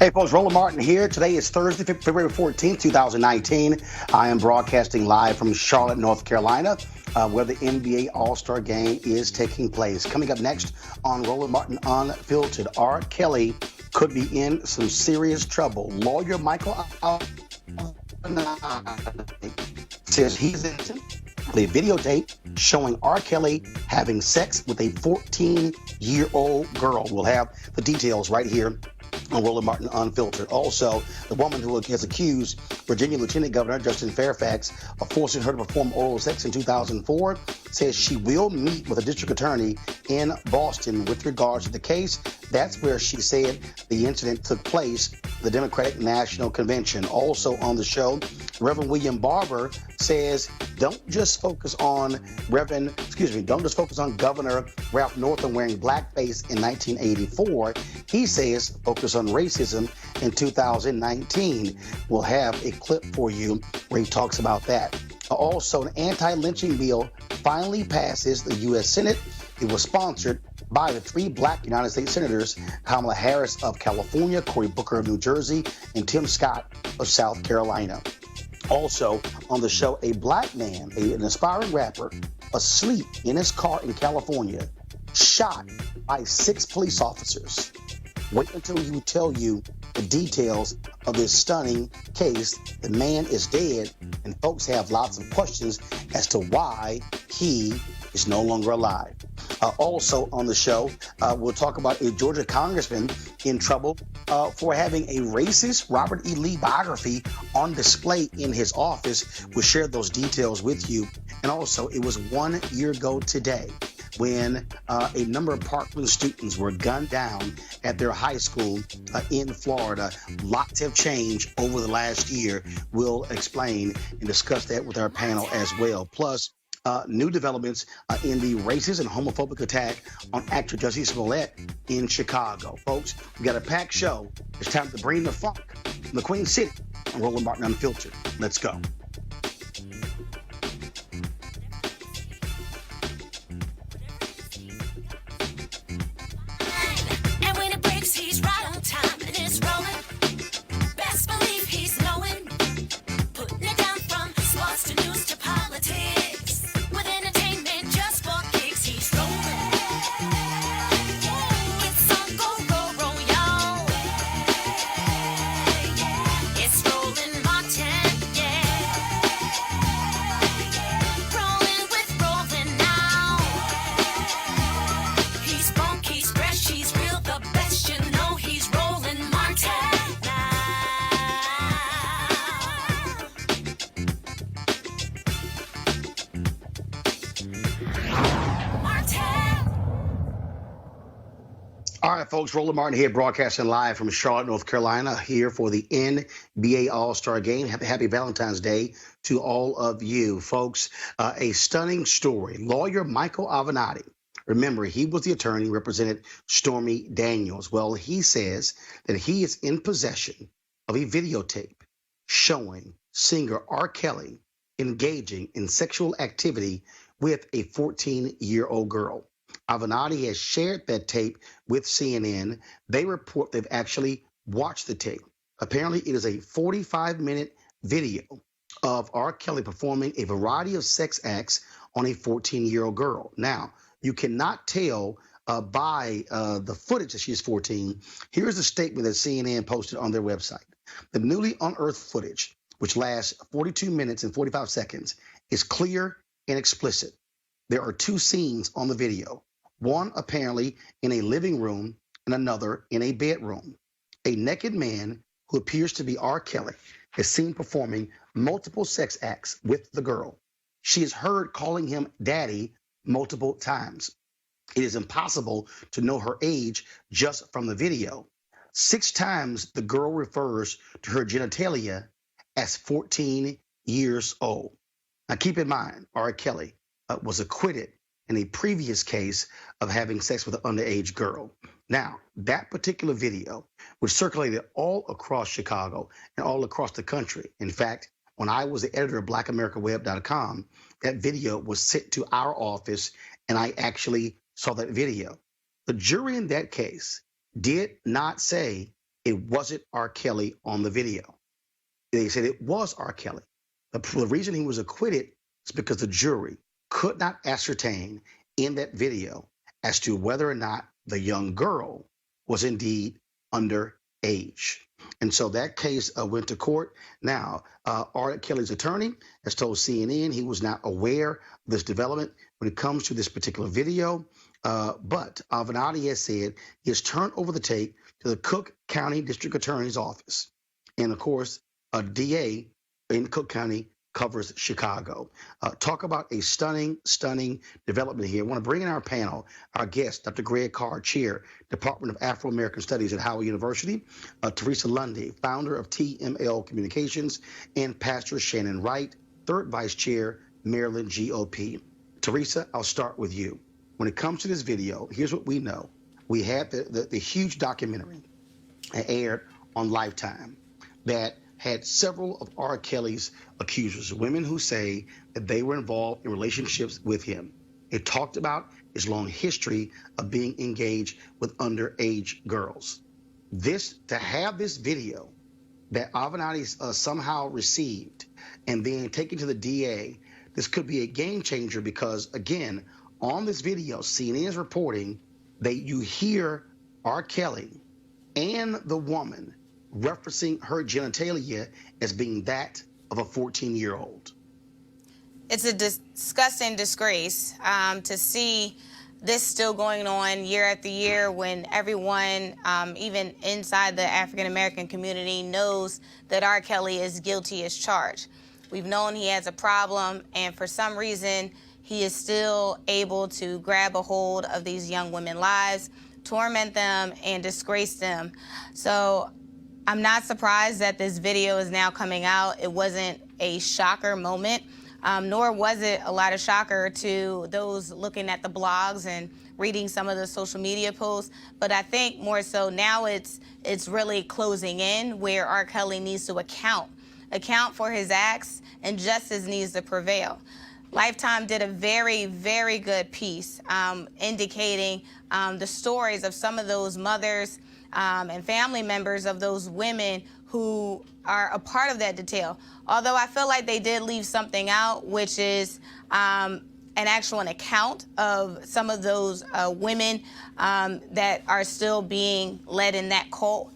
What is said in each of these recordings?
Hey folks, Roland Martin here. Today is Thursday, February 14th, 2019. I am broadcasting live from Charlotte, North Carolina, where the NBA All-Star Game is taking place. Coming up next on Roland Martin Unfiltered, R. Kelly could be in some serious trouble. Lawyer Michael says he's innocent. A videotape showing R. Kelly having sex with a 14-year-old girl. We'll have the details right here on Roland Martin Unfiltered. Also, the woman who has accused Virginia Lieutenant Governor Justin Fairfax of forcing her to perform oral sex in 2004 says she will meet with a district attorney in Boston with regards to the case. That's where she said the incident took place, the Democratic National Convention. Also on the show, Reverend William Barber says don't just focus on Governor Ralph Northam wearing blackface in 1984. He says focus on racism in 2019. We'll have a clip for you where he talks about that. Also, an anti-lynching bill finally passes the U.S. Senate. It was sponsored by the three black United States senators, Kamala Harris of California, Cory Booker of New Jersey, and Tim Scott of South Carolina. Also on the show, a black man, an aspiring rapper, asleep in his car in California, shot by 6 police officers. Wait until we tell you the details of this stunning case. The man is dead, and folks have lots of questions as to why he is no longer alive. Also on the show, we'll talk about a Georgia congressman in trouble for having a racist Robert E. Lee biography on display in his office. We'll share those details with you. And also, it was 1 year ago today when a number of Parkland students were gunned down at their high school in Florida. Lots have changed over the last year. We'll explain and discuss that with our panel as well. Plus, new developments in the racist and homophobic attack on actor Jussie Smollet in Chicago. Folks, we got a packed show. It's time to bring the funk from the Queen City on Roland Martin Unfiltered. Let's go. All right, folks, Roland Martin here, broadcasting live from Charlotte, North Carolina, here for the NBA All-Star Game. Happy Valentine's Day to all of you, folks. A stunning story. Lawyer Michael Avenatti, remember, he was the attorney who represented Stormy Daniels. Well, he says that he is in possession of a videotape showing singer R. Kelly engaging in sexual activity with a 14-year-old girl. Avenatti has shared that tape with CNN. They report they've actually watched the tape. Apparently, it is a 45-minute video of R. Kelly performing a variety of sex acts on a 14-year-old girl. Now, you cannot tell by the footage that she's 14. Here's a statement that CNN posted on their website. The newly unearthed footage, which lasts 42 minutes and 45 seconds, is clear and explicit. There are 2 scenes on the video. One apparently in a living room and another in a bedroom. A naked man who appears to be R. Kelly is seen performing multiple sex acts with the girl. She is heard calling him daddy multiple times. It is impossible to know her age just from the video. 6 times the girl refers to her genitalia as 14 years old. Now keep in mind, R. Kelly was acquitted in a previous case of having sex with an underage girl. Now, that particular video was circulated all across Chicago and all across the country. In fact, when I was the editor of BlackAmericaWeb.com, that video was sent to our office, and I actually saw that video. The jury in that case did not say it wasn't R. Kelly on the video. They said it was R. Kelly. The reason he was acquitted is because the jury could not ascertain in that video as to whether or not the young girl was indeed underage. And so that case went to court. Now, R. Kelly's attorney has told CNN he was not aware of this development when it comes to this particular video. But Avenatti has said he has turned over the tape to the Cook County District Attorney's Office. And of course, a DA in Cook County covers Chicago. Talk about a stunning development here. I want to bring in our panel, our guest, Dr. Greg Carr, Chair, Department of Afro-American Studies at Howard University, Teresa Lundy, founder of TML Communications, and Pastor Shannon Wright, third Vice Chair, Maryland GOP. Teresa, I'll start with you. When it comes to this video, here's what we know. We had the huge documentary aired on Lifetime that had several of R. Kelly's accusers, women who say that they were involved in relationships with him. It talked about his long history of being engaged with underage girls. To have this video that Avenatti somehow received and then taken to the DA, this could be a game changer because, again, on this video, CNN is reporting that you hear R. Kelly and the woman referencing her genitalia as being that of a 14-year-old. It's a disgusting disgrace to see this still going on year after year when everyone, even inside the African-American community, knows that R. Kelly is guilty as charged. We've known he has a problem, and for some reason, he is still able to grab a hold of these young women's lives, torment them, and disgrace them. So I'm not surprised that this video is now coming out. It wasn't a shocker moment, nor was it a lot of shocker to those looking at the blogs and reading some of the social media posts. But I think more so now it's really closing in where R. Kelly needs to account for his acts, and justice needs to prevail. Lifetime did a very, very good piece indicating the stories of some of those mothers and family members of those women who are a part of that detail. Although I feel like they did leave something out, which is an account of some of those women that are still being led in that cult,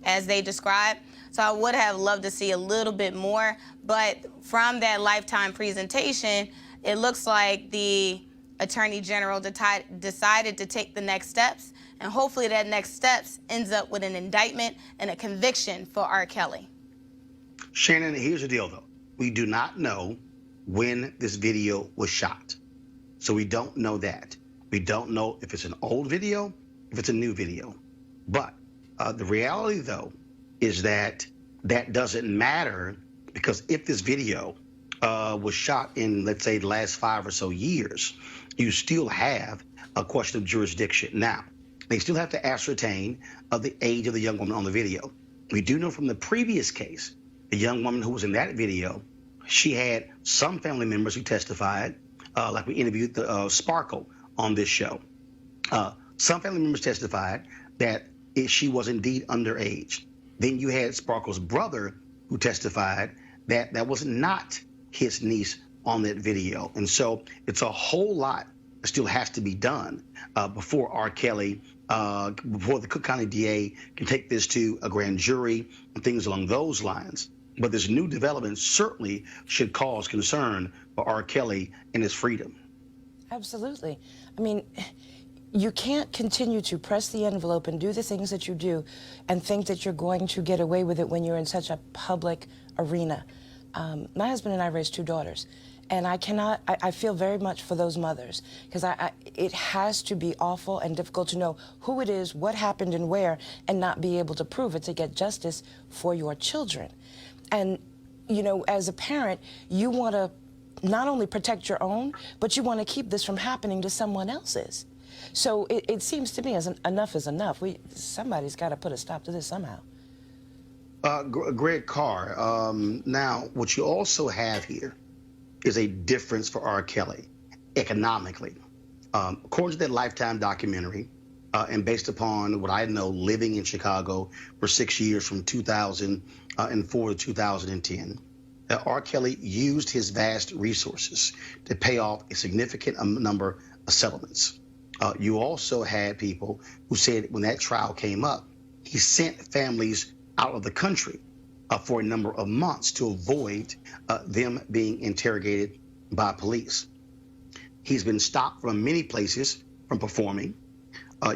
as they describe. So I would have loved to see a little bit more, but from that Lifetime presentation, it looks like the Attorney General decided to take the next steps, and hopefully that next steps ends up with an indictment and a conviction for R. Kelly. Shannon, here's the deal, though. We do not know when this video was shot. So we don't know that. We don't know if it's an old video, if it's a new video. But the reality, though, is that doesn't matter, because if this video was shot in, let's say, the last 5 or so years, you still have a question of jurisdiction. Now, they still have to ascertain the age of the young woman on the video. We do know from the previous case, the young woman who was in that video, she had some family members who testified, like we interviewed Sparkle on this show. Some family members testified that she was indeed underage. Then you had Sparkle's brother who testified that that was not his niece on that video. And so it's a whole lot that still has to be done before R. Kelly, before the Cook County DA can take this to a grand jury and things along those lines. But this new development certainly should cause concern for R. Kelly and his freedom. Absolutely. I mean, you can't continue to press the envelope and do the things that you do and think that you're going to get away with it when you're in such a public arena. My husband and I raised 2 daughters, and I feel very much for those mothers, because it has to be awful and difficult to know who it is, what happened and where, and not be able to prove it to get justice for your children. And, you know, as a parent, you want to not only protect your own, but you want to keep this from happening to someone else's. So it seems to me as enough is enough. Somebody's got to put a stop to this somehow. Greg Carr, now what you also have here is a difference for R. Kelly economically. According to that Lifetime documentary, and based upon what I know, living in Chicago for 6 years from 2004 to 2010, that R. Kelly used his vast resources to pay off a significant number of settlements. You also had people who said when that trial came up, he sent families out of the country for a number of months to avoid them being interrogated by police. He's been stopped from many places from performing.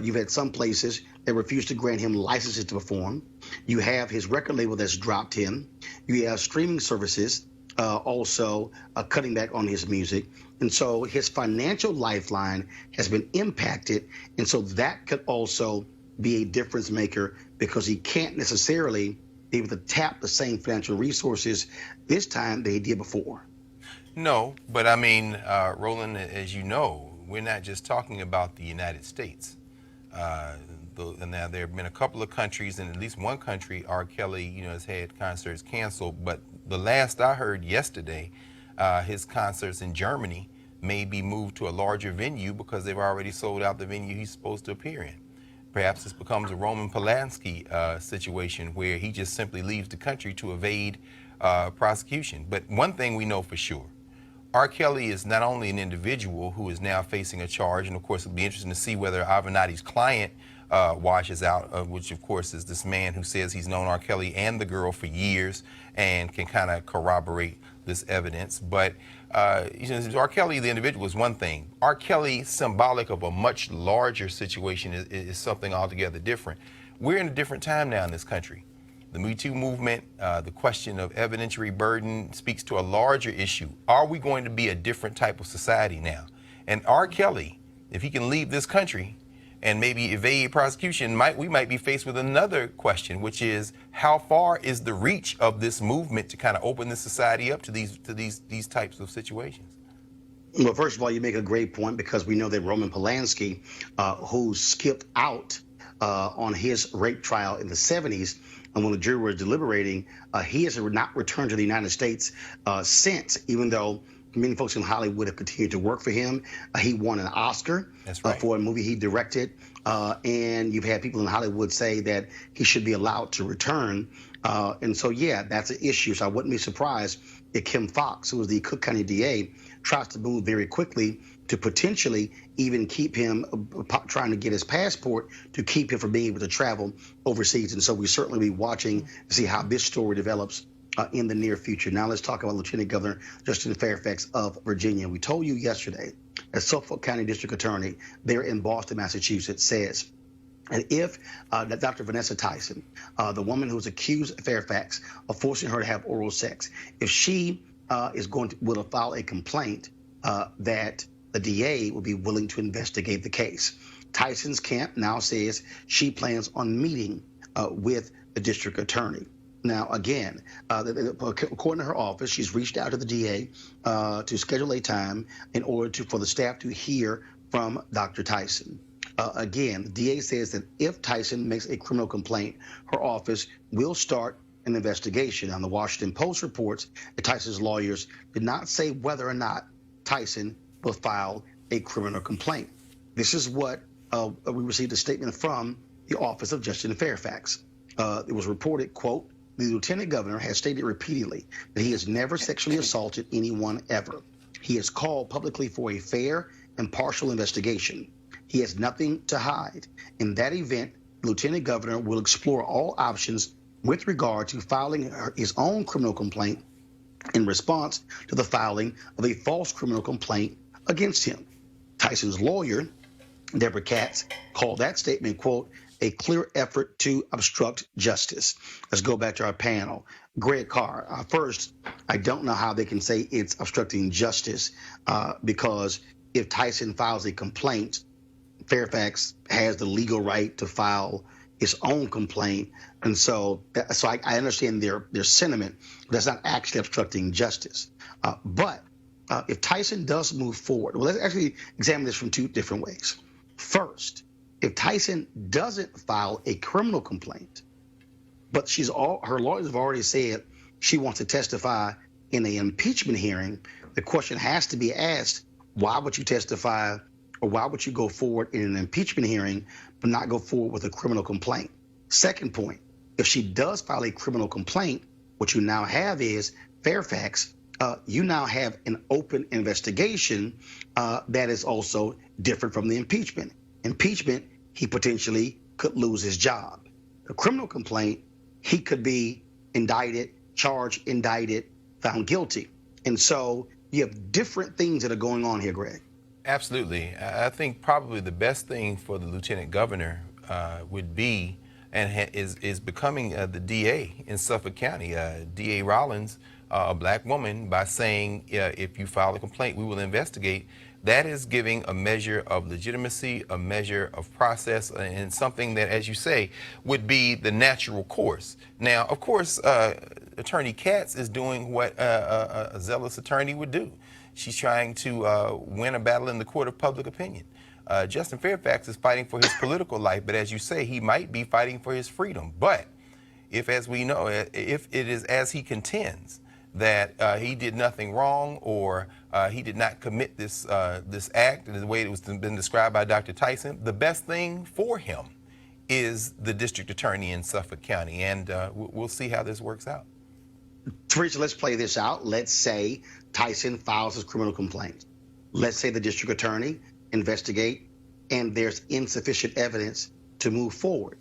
You've had some places that refuse to grant him licenses to perform. You have his record label that's dropped him. You have streaming services also cutting back on his music. And so his financial lifeline has been impacted. And so that could also be a difference maker because he can't necessarily be able to tap the same financial resources this time that he did before. No, but I mean, Roland, as you know, we're not just talking about the United States. And now there have been a couple of countries, and at least one country, R. Kelly, has had concerts canceled. But the last I heard yesterday, his concerts in Germany may be moved to a larger venue because they've already sold out the venue he's supposed to appear in. Perhaps this becomes a Roman Polanski situation where he just simply leaves the country to evade prosecution. But one thing we know for sure, R. Kelly is not only an individual who is now facing a charge, and of course it'll be interesting to see whether Avenatti's client washes out, which of course is this man who says he's known R. Kelly and the girl for years and can kind of corroborate this evidence. But R. Kelly, the individual, is one thing. R. Kelly, symbolic of a much larger situation, is something altogether different. We're in a different time now in this country. The Me Too movement, the question of evidentiary burden speaks to a larger issue. Are we going to be a different type of society now? And R. Kelly, if he can leave this country and maybe evade prosecution, we might be faced with another question, which is how far is the reach of this movement to kind of open this society up to these types of situations? Well, first of all, you make a great point because we know that Roman Polanski, who skipped out on his rape trial in the 70s, and when the jury was deliberating, he has not returned to the United States since, even though many folks in Hollywood have continued to work for him. He won an Oscar for a movie he directed. And you've had people in Hollywood say that he should be allowed to return. And so, yeah, that's an issue. So I wouldn't be surprised if Kim Foxx, who was the Cook County DA, tries to move very quickly to potentially even keep him, trying to get his passport to keep him from being able to travel overseas. And so we certainly be watching to see how this story develops in the near future. Now let's talk about Lieutenant Governor Justin Fairfax of Virginia. We told you yesterday that Suffolk County District Attorney there in Boston, Massachusetts, says and if Dr. Vanessa Tyson, the woman who was accused at Fairfax of forcing her to have oral sex, if she will file a complaint, that the DA will be willing to investigate the case. Tyson's camp now says she plans on meeting with the district attorney. Now, again, according to her office, she's reached out to the DA to schedule a time in order for the staff to hear from Dr. Tyson. Again, the DA says that if Tyson makes a criminal complaint, her office will start an investigation. Now, the Washington Post reports that Tyson's lawyers did not say whether or not Tyson will file a criminal complaint. This is what we received a statement from the office of Justin Fairfax. It was reported, quote, the lieutenant governor has stated repeatedly that he has never sexually assaulted anyone ever. He has called publicly for a fair and partial investigation. He has nothing to hide. In that event, the lieutenant governor will explore all options with regard to filing his own criminal complaint in response to the filing of a false criminal complaint against him. Tyson's lawyer, Deborah Katz, called that statement, quote, a clear effort to obstruct justice. Let's go back to our panel. Greg Carr, first, I don't know how they can say it's obstructing justice because if Tyson files a complaint, Fairfax has the legal right to file his own complaint. And so I understand their sentiment. That's not actually obstructing justice. But if Tyson does move forward, well, let's actually examine this from two different ways. First, if Tyson doesn't file a criminal complaint, but her lawyers have already said she wants to testify in an impeachment hearing, the question has to be asked, why would you testify or why would you go forward in an impeachment hearing but not go forward with a criminal complaint? Second point, if she does file a criminal complaint, what you now have is Fairfax, you now have an open investigation that is also different from the impeachment. Impeachment, he potentially could lose his job. A criminal complaint, he could be indicted, charged, indicted, found guilty. And so you have different things that are going on here, Greg. Absolutely. I think probably the best thing for the lieutenant governor would be and is becoming the DA in Suffolk County. DA Rollins, a black woman, by saying if you file a complaint, we will investigate. That is giving a measure of legitimacy, a measure of process, and something that, as you say, would be the natural course. Now, of course, Attorney Katz is doing what a zealous attorney would do. She's trying to win a battle in the court of public opinion. Justin Fairfax is fighting for his political life, but as you say, he might be fighting for his freedom. But if, as we know, if it is as he contends, that he did nothing wrong, or he did not commit this this act in the way it was been described by Dr. Tyson, the best thing for him is the district attorney in Suffolk County, and we'll see how this works out. Teresa, let's play this out. Let's say Tyson files his criminal complaint. Let's say the district attorney investigate, and there's insufficient evidence to move forward.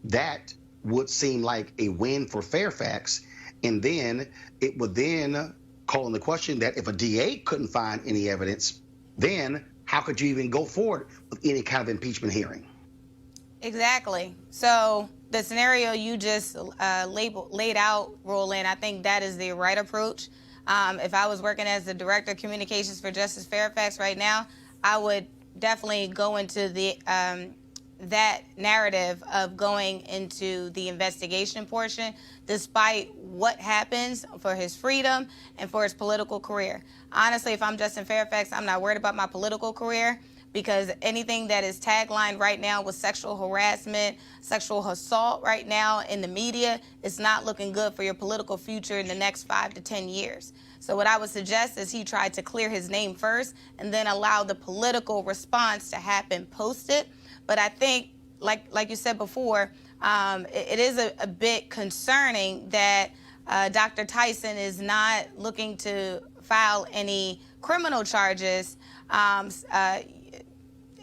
That would seem like a win for Fairfax. And then it would then call in the question that if a DA couldn't find any evidence, then how could you even go forward with any kind of impeachment hearing? Exactly. So the scenario you just laid out, Roland, I think that is the right approach. If I was working as the director of communications for Justice Fairfax right now, I would definitely go into the that narrative of going into the investigation portion, despite what happens for his freedom and for his political career. Honestly, if I'm Justin Fairfax, I'm not worried about my political career, because anything that is taglined right now with sexual harassment, sexual assault right now in the media is not looking good for your political future in the next 5 to 10 years. So what I would suggest is he tried to clear his name first and then allow the political response to happen post it. But I think, like you said before, it is a bit concerning that Dr. Tyson is not looking to file any criminal charges.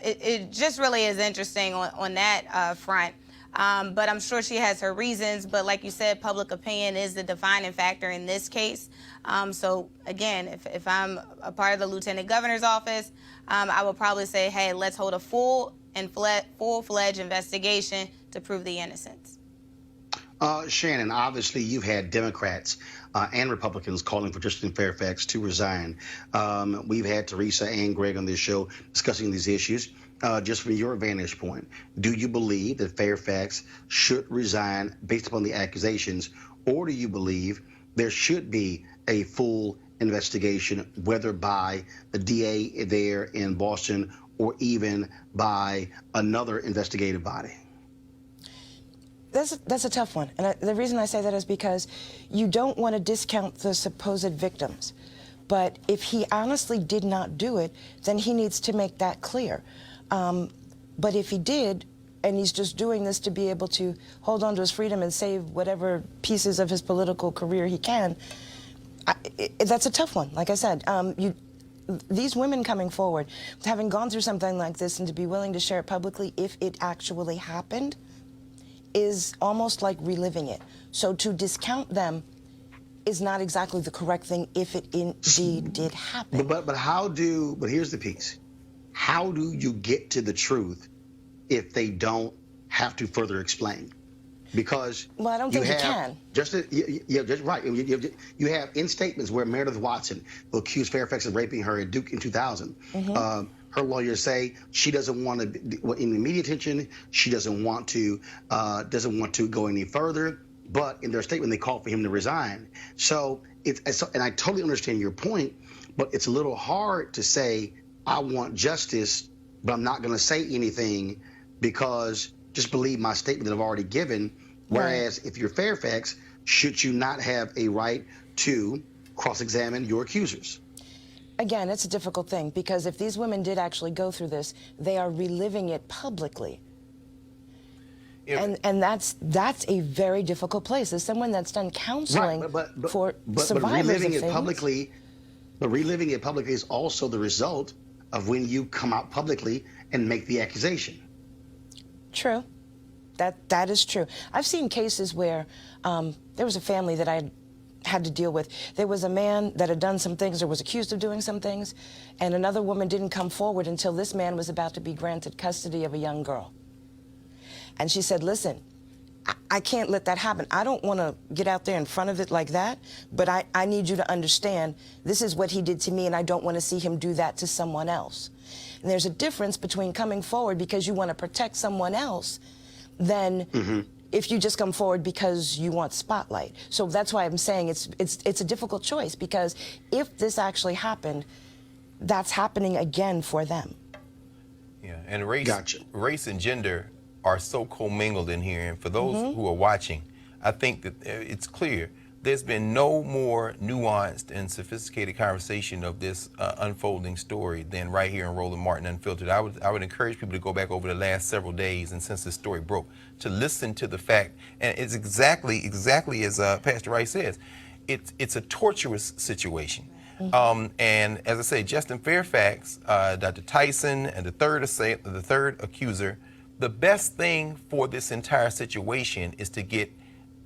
It just really is interesting on that front. But I'm sure she has her reasons. But like you said, public opinion is the defining factor in this case. So again, if I'm a part of the lieutenant governor's office, I would probably say, hey, let's hold a full-fledged investigation to prove the innocence. Shannon, obviously you've had Democrats and Republicans calling for Justin Fairfax to resign. We've had Teresa and Greg on this show discussing these issues. Just from your vantage point, do you believe that Fairfax should resign based upon the accusations, or do you believe there should be a full investigation, whether by the DA there in Boston or even by another investigative body? That's a tough one. And the reason I say that is because you don't want to discount the supposed victims. But if he honestly did not do it, then he needs to make that clear. But if he did, and he's just doing this to be able to hold on to his freedom and save whatever pieces of his political career he can, that's a tough one. Like I said, these women coming forward, having gone through something like this, and to be willing to share it publicly if it actually happened, is almost like reliving it. So to discount them is not exactly the correct thing if it indeed did happen. But here's the piece. How do you get to the truth if they don't have to further explain? Because well, I don't think you can. Just right. You have in statements where Meredith Watson accused Fairfax of raping her at Duke in 2000. Mm-hmm. Her lawyers say she doesn't want to in the media attention. She doesn't want to go any further. But in their statement, they called for him to resign. So and I totally understand your point, but it's a little hard to say I want justice, but I'm not going to say anything because just believe my statement that I've already given. Whereas if you're Fairfax, should you not have a right to cross-examine your accusers? again, it's a difficult thing, because if these women did actually go through this, they are reliving it publicly. And that's a very difficult place. As someone that's done counseling for survivors reliving of it things, publicly, but reliving it publicly is also the result of when you come out publicly and make the accusation. True. That is true. I've seen cases where there was a family that I had to deal with. There was a man that had done some things or was accused of doing some things, and another woman didn't come forward until this man was about to be granted custody of a young girl. And she said, listen, I can't let that happen. I don't want to get out there in front of it like that, but I need you to understand this is what he did to me, and I don't want to see him do that to someone else. And there's a difference between coming forward because you want to protect someone else than if you just come forward because you want spotlight. So that's why I'm saying it's a difficult choice, because if this actually happened, that's happening again for them. Yeah, and race and gender are so commingled in here, and for those who are watching, I think that it's clear there's been no more nuanced and sophisticated conversation of this unfolding story than right here in Roland Martin Unfiltered. I would encourage people to go back over the last several days, and since this story broke, to listen to the fact, and it's exactly as Pastor Rice says, it's a torturous situation. And as I say, Justin Fairfax, Dr. Tyson, and the third accuser, the best thing for this entire situation is to get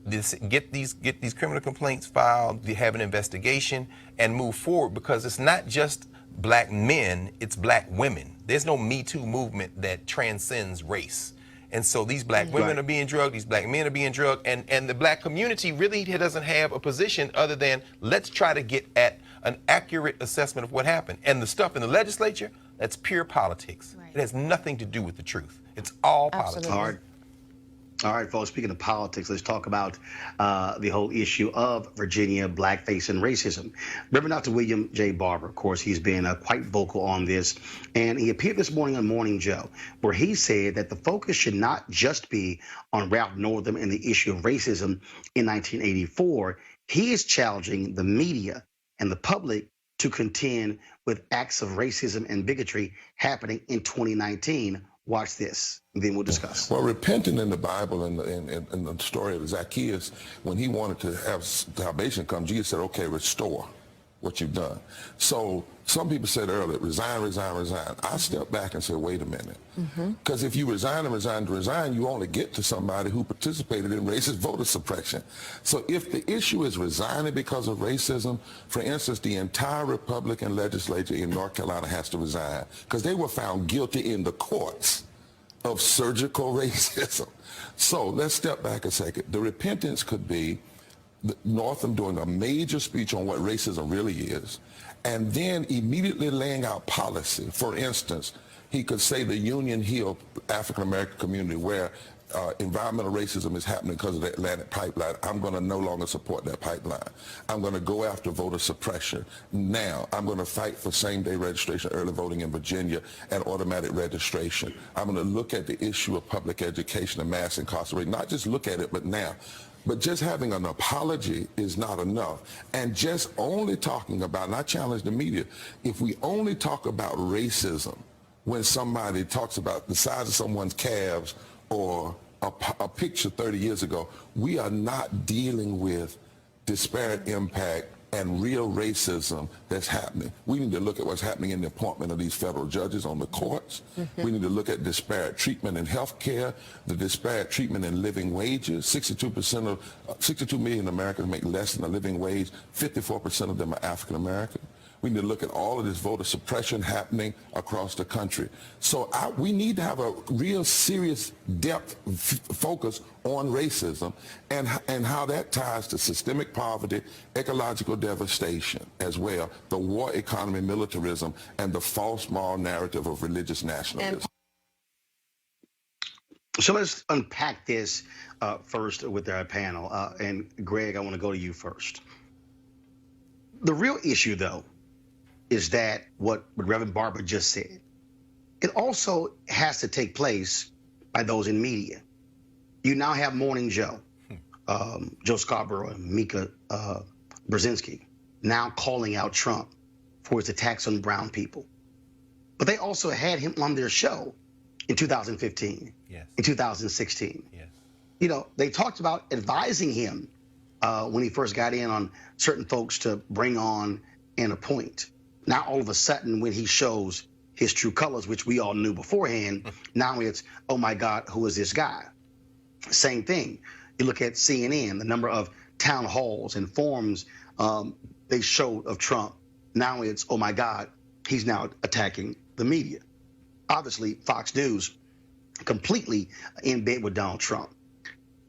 these criminal complaints filed, have an investigation, and move forward, because it's not just black men, it's black women. There's no Me Too movement that transcends race. And so these black women are being drugged, these black men are being drugged, and the black community really doesn't have a position other than let's try to get at an accurate assessment of what happened. And the stuff in the legislature, that's pure politics. It has nothing to do with the truth. It's all politics. All right, folks, speaking of politics, let's talk about the whole issue of Virginia blackface and racism. Reverend Dr. William J. Barber, of course, he's been quite vocal on this, and he appeared this morning on Morning Joe, where he said that the focus should not just be on Ralph Northam and the issue of racism in 1984. He is challenging the media and the public to contend with acts of racism and bigotry happening in 2019. Watch this, and then we'll discuss. Well, repenting in the Bible and in the story of Zacchaeus, when he wanted to have salvation come, Jesus said, okay, restore what you've done. So some people said earlier, resign, resign, resign. I stepped back and said, wait a minute. Because if you resign and resign to resign, you only get to somebody who participated in racist voter suppression. So if the issue is resigning because of racism, for instance, the entire Republican legislature in North Carolina has to resign because they were found guilty in the courts of surgical racism. So let's step back a second. The repentance could be Northam doing a major speech on what racism really is, and then immediately laying out policy. For instance, he could say the Union Hill African-American community where environmental racism is happening because of the Atlantic pipeline. I'm going to no longer support that pipeline. I'm going to go after voter suppression. Now, I'm going to fight for same-day registration, early voting in Virginia, and automatic registration. I'm going to look at the issue of public education and mass incarceration. Not just look at it, but now. But just having an apology is not enough. And just only talking about, and I challenge the media, if we only talk about racism when somebody talks about the size of someone's calves or a picture 30 years ago, we are not dealing with disparate impact and real racism that's happening. We need to look at what's happening in the appointment of these federal judges on the courts. We need to look at disparate treatment in health care, the disparate treatment in living wages. 62 million Americans make less than a living wage. 54% of them are African American. We need to look at all of this voter suppression happening across the country. So we need to have a real serious depth focus on racism and how that ties to systemic poverty, ecological devastation as well, the war economy, militarism, and the false moral narrative of religious nationalism. So let's unpack this first with our panel. And Greg, I want to go to you first. The real issue, though, is that what Rev Barber just said. It also has to take place by those in media. You now have Morning Joe, Joe Scarborough and Mika Brzezinski now calling out Trump. for his attacks on brown people. But they also had him on their show in 2015, yes, in 2016. yes. You know, they talked about advising him when he first got in on certain folks to bring on and appoint. Now, all of a sudden, when he shows his true colors, which we all knew beforehand, now it's, oh my God, who is this guy? Same thing. You look at CNN, the number of town halls and forums they showed of Trump. Now it's, oh my God, he's now attacking the media. Obviously, Fox News completely in bed with Donald Trump.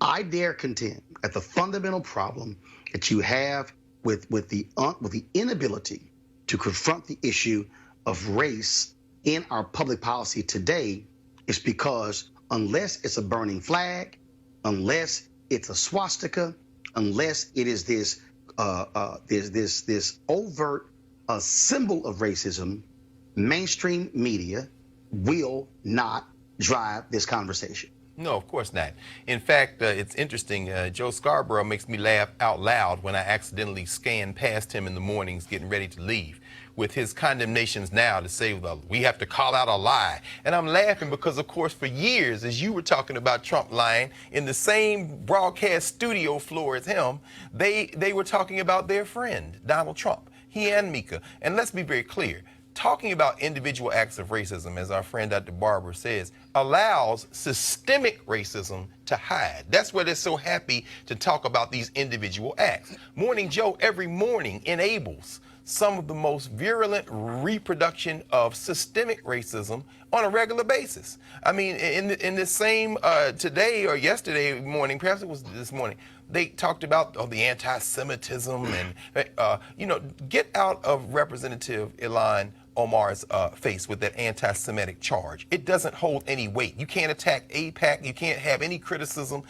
I dare contend that the fundamental problem that you have with the inability to confront the issue of race in our public policy today is because unless it's a burning flag, unless it's a swastika, unless it is this overt symbol of racism, mainstream media will not drive this conversation. No, of course not. In fact, it's interesting. Joe Scarborough makes me laugh out loud when I accidentally scan past him in the mornings getting ready to leave with his condemnations now to say, well, we have to call out a lie. And I'm laughing because, of course, for years, as you were talking about Trump lying, in the same broadcast studio floor as him, they were talking about their friend, Donald Trump, he and Mika. And let's be very clear. Talking about individual acts of racism, as our friend Dr. Barber says, allows systemic racism to hide. That's why they're so happy to talk about these individual acts. Morning Joe every morning enables some of the most virulent reproduction of systemic racism on a regular basis. I mean, in the same today or yesterday morning, perhaps it was this morning, they talked about the anti-Semitism and, get out of Representative Ilhan Omar's face with that anti-Semitic charge. It doesn't hold any weight. You can't attack AIPAC. You can't have any criticism.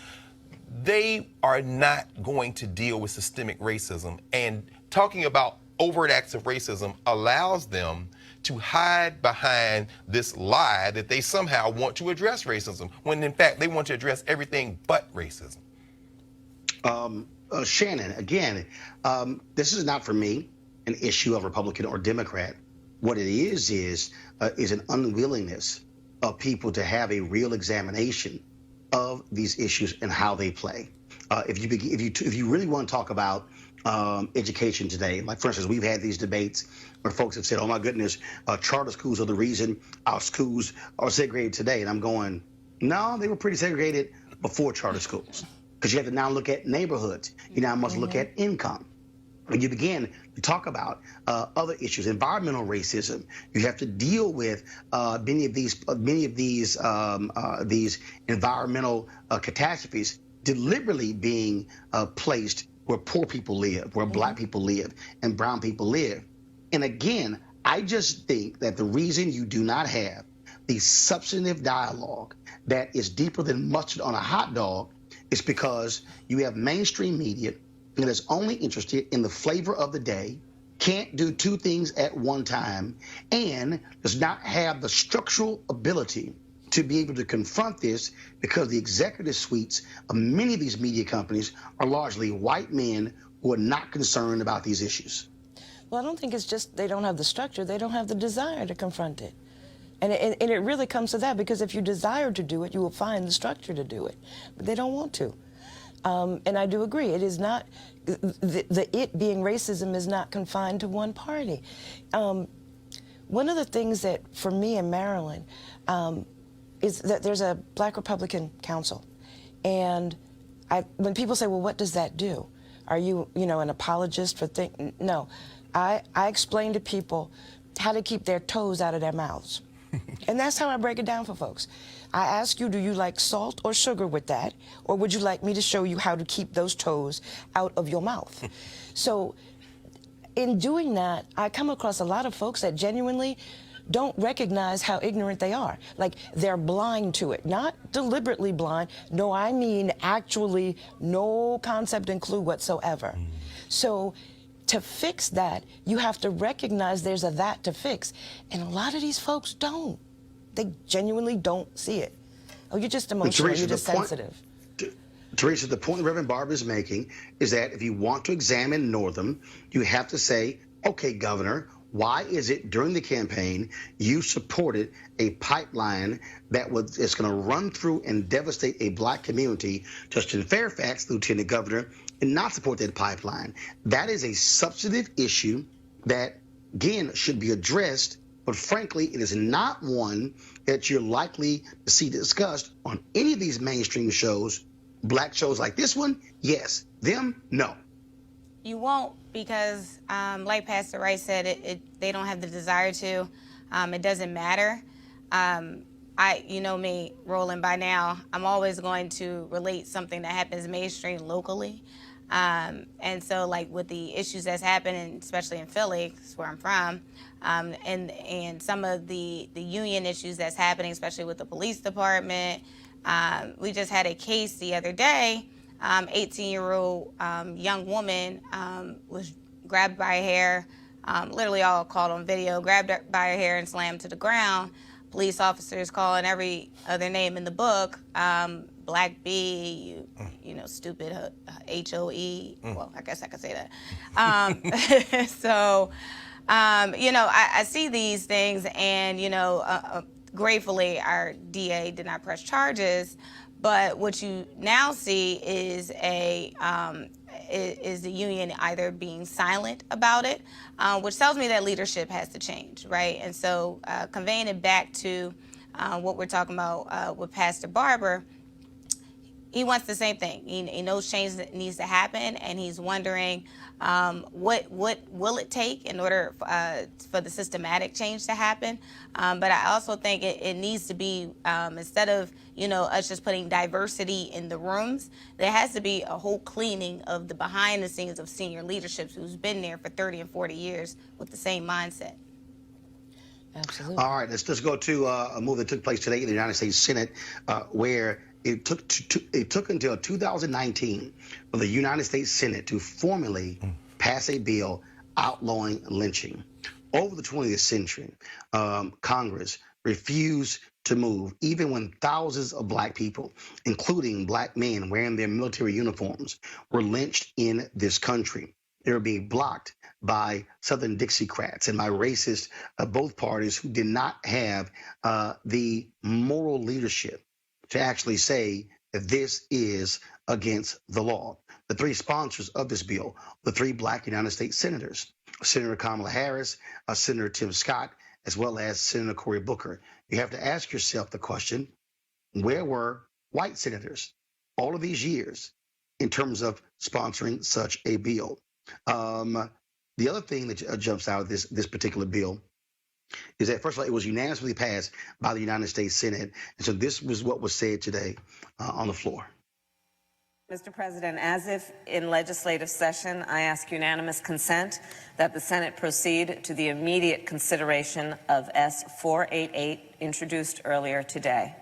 They are not going to deal with systemic racism, and talking about overt acts of racism allows them to hide behind this lie that they somehow want to address racism, when in fact they want to address everything but racism. Shannon, again, this is not for me an issue of Republican or Democrat. What it is an unwillingness of people to have a real examination of these issues and how they play. If you really want to talk about education today, like for instance, we've had these debates where folks have said, "Oh my goodness, charter schools are the reason our schools are segregated today," and I'm going, "No, they were pretty segregated before charter schools, because you have to now look at neighborhoods. You now must look at income." When you begin to talk about other issues, environmental racism, you have to deal with many of these environmental catastrophes deliberately being placed where poor people live, where black people live, and brown people live. And again, I just think that the reason you do not have the substantive dialogue that is deeper than mustard on a hot dog is because you have mainstream media that is only interested in the flavor of the day, can't do two things at one time, and does not have the structural ability to be able to confront this, because the executive suites of many of these media companies are largely white men who are not concerned about these issues. Well, I don't think it's just they don't have the structure, they don't have the desire to confront it. And it really comes to that, because if you desire to do it, you will find the structure to do it. But they don't want to. And I do agree, it is not, it being racism is not confined to one party. One of the things that, for me in Maryland, is that there's a Black Republican Council. And when people say, well, what does that do? Are you, an apologist for things? No. I explain to people how to keep their toes out of their mouths. And that's how I break it down for folks. I ask you, do you like salt or sugar with that? Or would you like me to show you how to keep those toes out of your mouth? So in doing that, I come across a lot of folks that genuinely don't recognize how ignorant they are. Like, they're blind to it. Not deliberately blind. No, I mean actually no concept and clue whatsoever. So to fix that, you have to recognize there's a that to fix. And a lot of these folks don't. They genuinely don't see it. Oh, you're just emotional, Teresa, you're just sensitive. Teresa, the point Reverend Barber is making is that if you want to examine Northam, you have to say, okay, Governor, Why is it during the campaign you supported a pipeline that is going to run through and devastate a black community, just in Fairfax, Lieutenant Governor, and not support that pipeline? That is a substantive issue that, again, should be addressed, but frankly, it is not one that you're likely to see discussed on any of these mainstream shows. Black shows like this one, yes. Them, no. You won't, because like Pastor Wright said, they don't have the desire to. It doesn't matter. You know me, Roland, by now, I'm always going to relate something that happens mainstream locally. And so, like, with the issues that's happening, especially in Philly, that's where I'm from, and some of the union issues that's happening, especially with the police department. We just had a case the other day. 18-year-old young woman was grabbed by her hair, literally all caught on video, grabbed her by her hair and slammed to the ground. Police officers calling every other name in the book, Black B, you know, stupid HOE. Well, I guess I could say that. So, you know, I see these things, and, you know, gratefully our DA did not press charges. But what you now see is the union either being silent about it, which tells me that leadership has to change, right? And so conveying it back to what we're talking about with Pastor Barber, he wants the same thing. He knows change that needs to happen, and he's wondering what will it take in order for the systematic change to happen. But I also think it needs to be, instead of, you know, us just putting diversity in the rooms, there has to be a whole cleaning of the behind the scenes of senior leadership who's been there for 30 and 40 years with the same mindset. Absolutely. All right, let's just go to a move that took place today in the United States Senate, where it took until 2019 for the United States Senate to formally pass a bill outlawing lynching. Over the 20th century, Congress refused to move, even when thousands of black people, including black men wearing their military uniforms, were lynched in this country. They were being blocked by Southern Dixiecrats and by racists of both parties who did not have the moral leadership to actually say that this is against the law. The three sponsors of this bill, the three black United States senators, Senator Kamala Harris, Senator Tim Scott, as well as Senator Cory Booker. You have to ask yourself the question, where were white senators all of these years in terms of sponsoring such a bill? The other thing that jumps out of this particular bill is that, first of all, it was unanimously passed by the United States Senate. And so this was what was said today on the floor. Mr. President, as if in legislative session, I ask unanimous consent that the Senate proceed to the immediate consideration of S-488 introduced earlier today.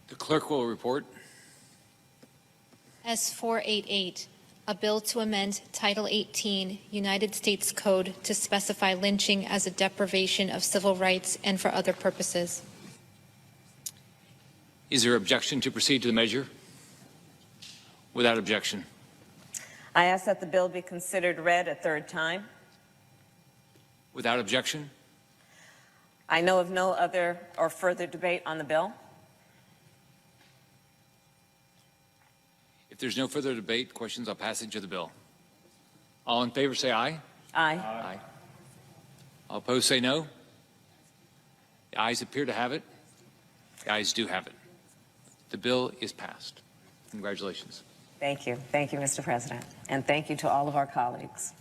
The clerk will report. S-488, a bill to amend Title 18, United States Code to specify lynching as a deprivation of civil rights and for other purposes. Is there objection to proceed to the measure? Without objection. I ask that the bill be considered read a third time. Without objection. I know of no other or further debate on the bill. If there's no further debate, questions on passage of the bill. All in favor say aye. Aye. Aye. All opposed say no. The ayes appear to have it. The ayes do have it. The bill is passed. Congratulations. Thank you. Thank you, Mr. President. And thank you to all of our colleagues.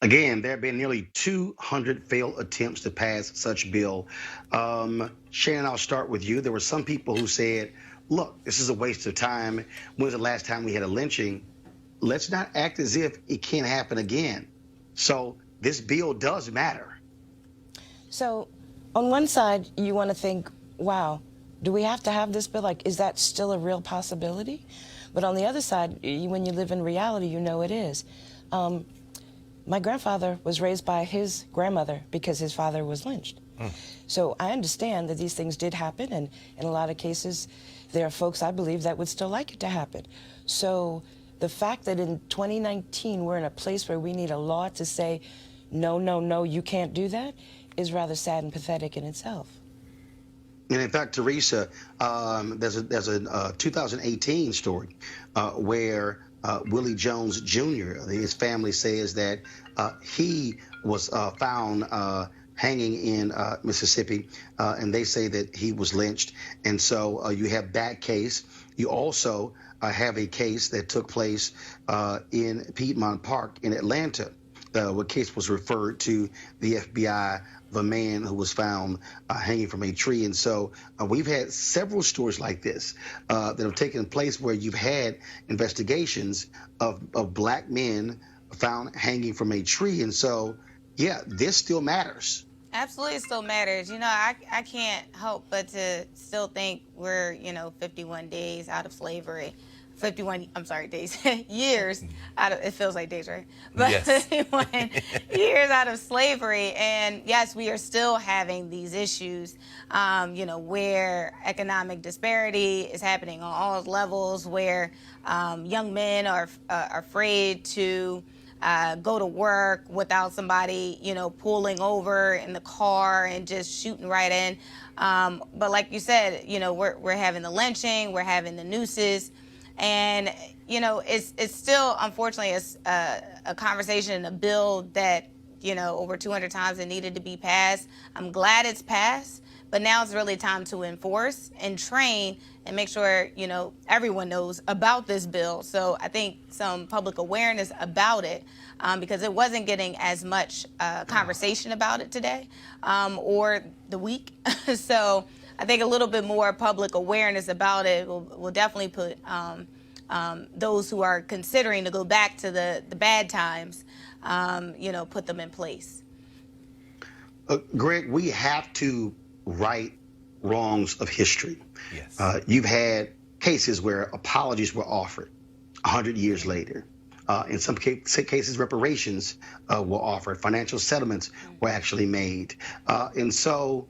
Again, there have been nearly 200 failed attempts to pass such bill. Shannon, I'll start with you. There were some people who said, look, this is a waste of time. When's the last time we had a lynching? Let's not act as if it can't happen again. So this bill does matter. So on one side, you want to think, wow, do we have to have this bill? Like, is that still a real possibility? But on the other side, when you live in reality, you know it is. My grandfather was raised by his grandmother because his father was lynched. So I understand that these things did happen, and in a lot of cases, there are folks, I believe, that would still like it to happen. So the fact that in 2019, we're in a place where we need a law to say no, no, no, you can't do that, is rather sad and pathetic in itself. And in fact, Teresa, there's a 2018 story where Willie Jones Jr., his family says that he was found hanging in Mississippi, and they say that he was lynched. And so you have that case. You also have a case that took place in Piedmont Park in Atlanta. What case was referred to the FBI of a man who was found hanging from a tree. And so we've had several stories like this that have taken place where you've had investigations of black men found hanging from a tree. And so, yeah, this still matters. Absolutely, it still matters. You know, I can't help but to still think we're, 51 days out of slavery. 51, I'm sorry, days, years out of, it feels like days, right? But yes. 51 years out of slavery. And yes, we are still having these issues, where economic disparity is happening on all levels, where young men are afraid to go to work without somebody, pulling over in the car and just shooting right in. But like you said, we're having the lynching, we're having the nooses. And, it's still, unfortunately, a conversation and a bill that, over 200 times it needed to be passed. I'm glad it's passed, but now it's really time to enforce and train and make sure, everyone knows about this bill. So I think some public awareness about it, because it wasn't getting as much conversation about it today or the week. So I think a little bit more public awareness about it will definitely put those who are considering to go back to the bad times, put them in place. Greg, we have to right wrongs of history. Yes. You've had cases where apologies were offered 100 years later. In some cases, reparations were offered. Financial settlements were actually made. And so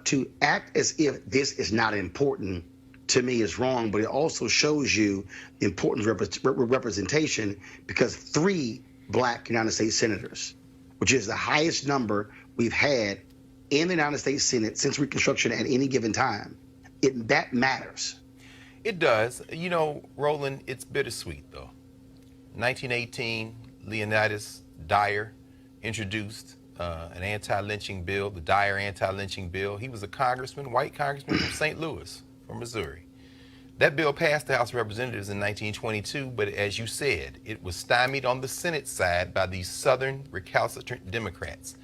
to act as if this is not important, to me, is wrong, but it also shows you the importance of representation, because 3 black United States senators, which is the highest number we've had in the United States Senate since Reconstruction at any given time, that matters. It does. Roland, it's bittersweet, though. 1918, Leonidas Dyer introduced an anti-lynching bill, the Dyer anti-lynching bill. He was a congressman, white congressman from St. Louis, from Missouri. That bill passed the House of Representatives in 1922, but as you said, it was stymied on the Senate side by these Southern recalcitrant Democrats.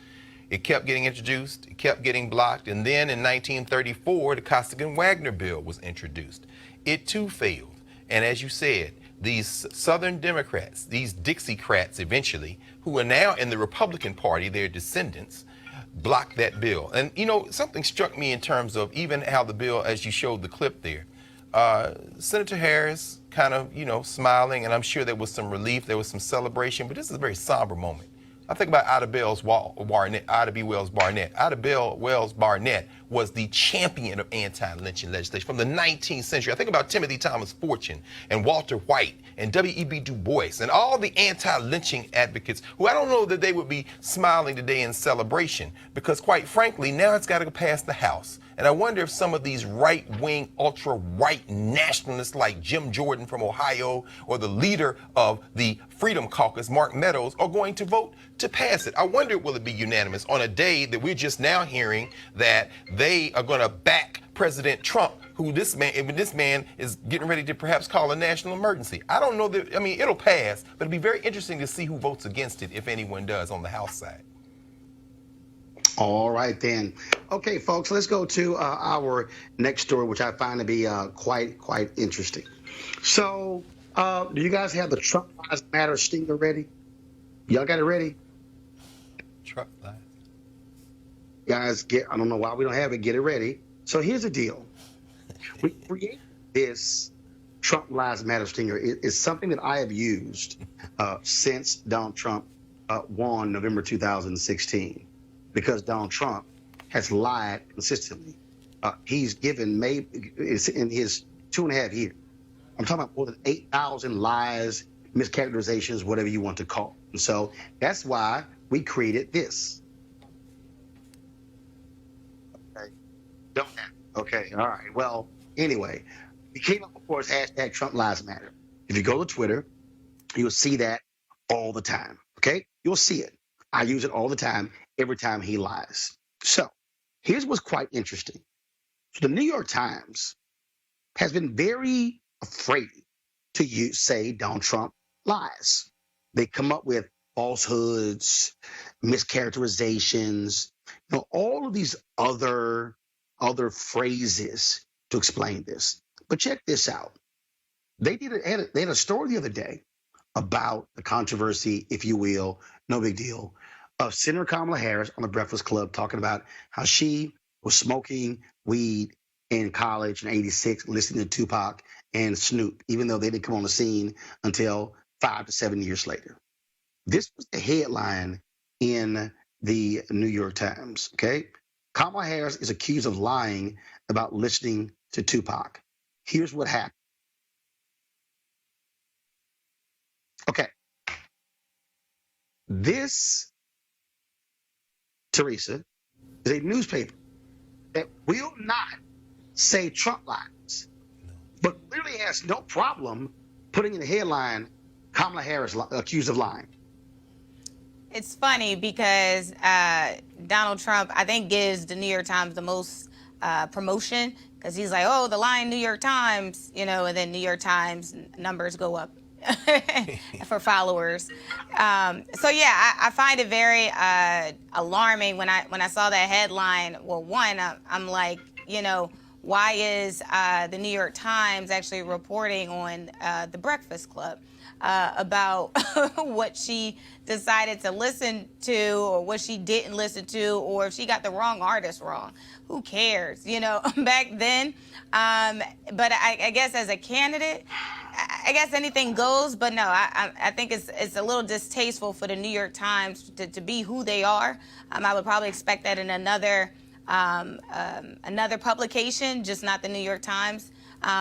It kept getting introduced, it kept getting blocked, and then in 1934, the Costigan-Wagner bill was introduced. It too failed, and as you said, these Southern Democrats, these Dixiecrats eventually, who are now in the Republican Party, their descendants, blocked that bill. And something struck me in terms of even how the bill, as you showed the clip there, Senator Harris kind of, smiling, and I'm sure there was some relief, there was some celebration, but this is a very somber moment. I think about Ida B. Wells Barnett. Ida B. Wells Barnett was the champion of anti-lynching legislation from the 19th century. I think about Timothy Thomas Fortune and Walter White and W.E.B. Du Bois and all the anti-lynching advocates who I don't know that they would be smiling today in celebration, because quite frankly, now it's got to go past the House. And I wonder if some of these right-wing, ultra-right nationalists like Jim Jordan from Ohio or the leader of the Freedom Caucus, Mark Meadows, are going to vote to pass it. I wonder, will it be unanimous on a day that we're just now hearing that they are going to back President Trump, who this man is getting ready to perhaps call a national emergency. I don't know that, it'll pass, but it'll be very interesting to see who votes against it, if anyone does, on the House side. All right, then. Okay, folks, let's go to our next story, which I find to be quite interesting. So, do you guys have the Trump Lives Matter stinger ready? Y'all got it ready? Trump Lives. Guys, I don't know why we don't have it. Get it ready. So here's the deal. We created this Trump Lives Matter stinger. It's something that I have used since Donald Trump won November 2016. Because Donald Trump has lied consistently. He's given, maybe in his 2.5 years, I'm talking about more than 8,000 lies, mischaracterizations, whatever you want to call it. And so that's why we created this. Okay. Don't have it. Okay. All right. Well, anyway, we came up, of course, hashtag Trump Lives Matter. If you go to Twitter, you'll see that all the time. Okay. You'll see it. I use it all the time, every time he lies. So here's what's quite interesting. So the New York Times has been very afraid to say Donald Trump lies. They come up with falsehoods, mischaracterizations, all of these other phrases to explain this. But check this out. They had a story the other day about the controversy, if you will, no big deal, of Senator Kamala Harris on the Breakfast Club talking about how she was smoking weed in college in '86, listening to Tupac and Snoop, even though they didn't come on the scene until 5 to 7 years later. This was the headline in the New York Times, okay? Kamala Harris is accused of lying about listening to Tupac. Here's what happened. Okay. This, Teresa, is a newspaper that will not say Trump lies, but clearly has no problem putting in the headline, Kamala Harris accused of lying. It's funny because Donald Trump, I think, gives the New York Times the most promotion because he's like, oh, the lying New York Times, and then New York Times numbers go up for followers. So yeah, I find it very alarming when I saw that headline. Well, one, I'm like, why is the New York Times actually reporting on the Breakfast Club about what she decided to listen to or what she didn't listen to, or if she got the wrong artist wrong? Who cares, back then? But I guess as a candidate, I guess anything goes, but no, I think it's a little distasteful for the New York Times to be who they are. I would probably expect that in another publication, just not the New York Times.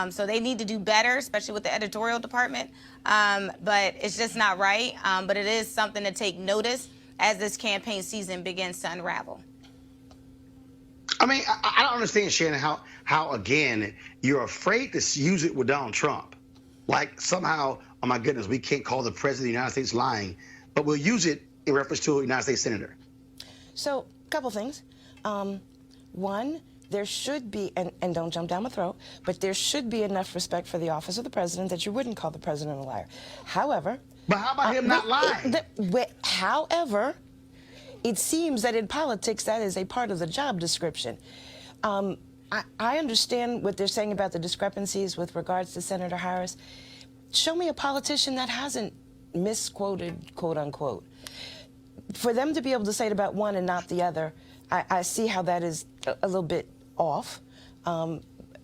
So they need to do better, especially with the editorial department. But it's just not right. But it is something to take notice as this campaign season begins to unravel. I mean, I don't understand, Shannon, how again, you're afraid to use it with Donald Trump. Like somehow, oh my goodness, we can't call the president of the United States lying, but we'll use it in reference to a United States senator. So, a couple things. One, there should be, and don't jump down my throat, but there should be enough respect for the office of the president that you wouldn't call the president a liar. However... But how about him not lying? However, it seems that in politics that is a part of the job description. I understand what they're saying about the discrepancies with regards to Senator Harris. Show me a politician that hasn't misquoted, quote unquote. For them to be able to say it about one and not the other, I see how that is a little bit off.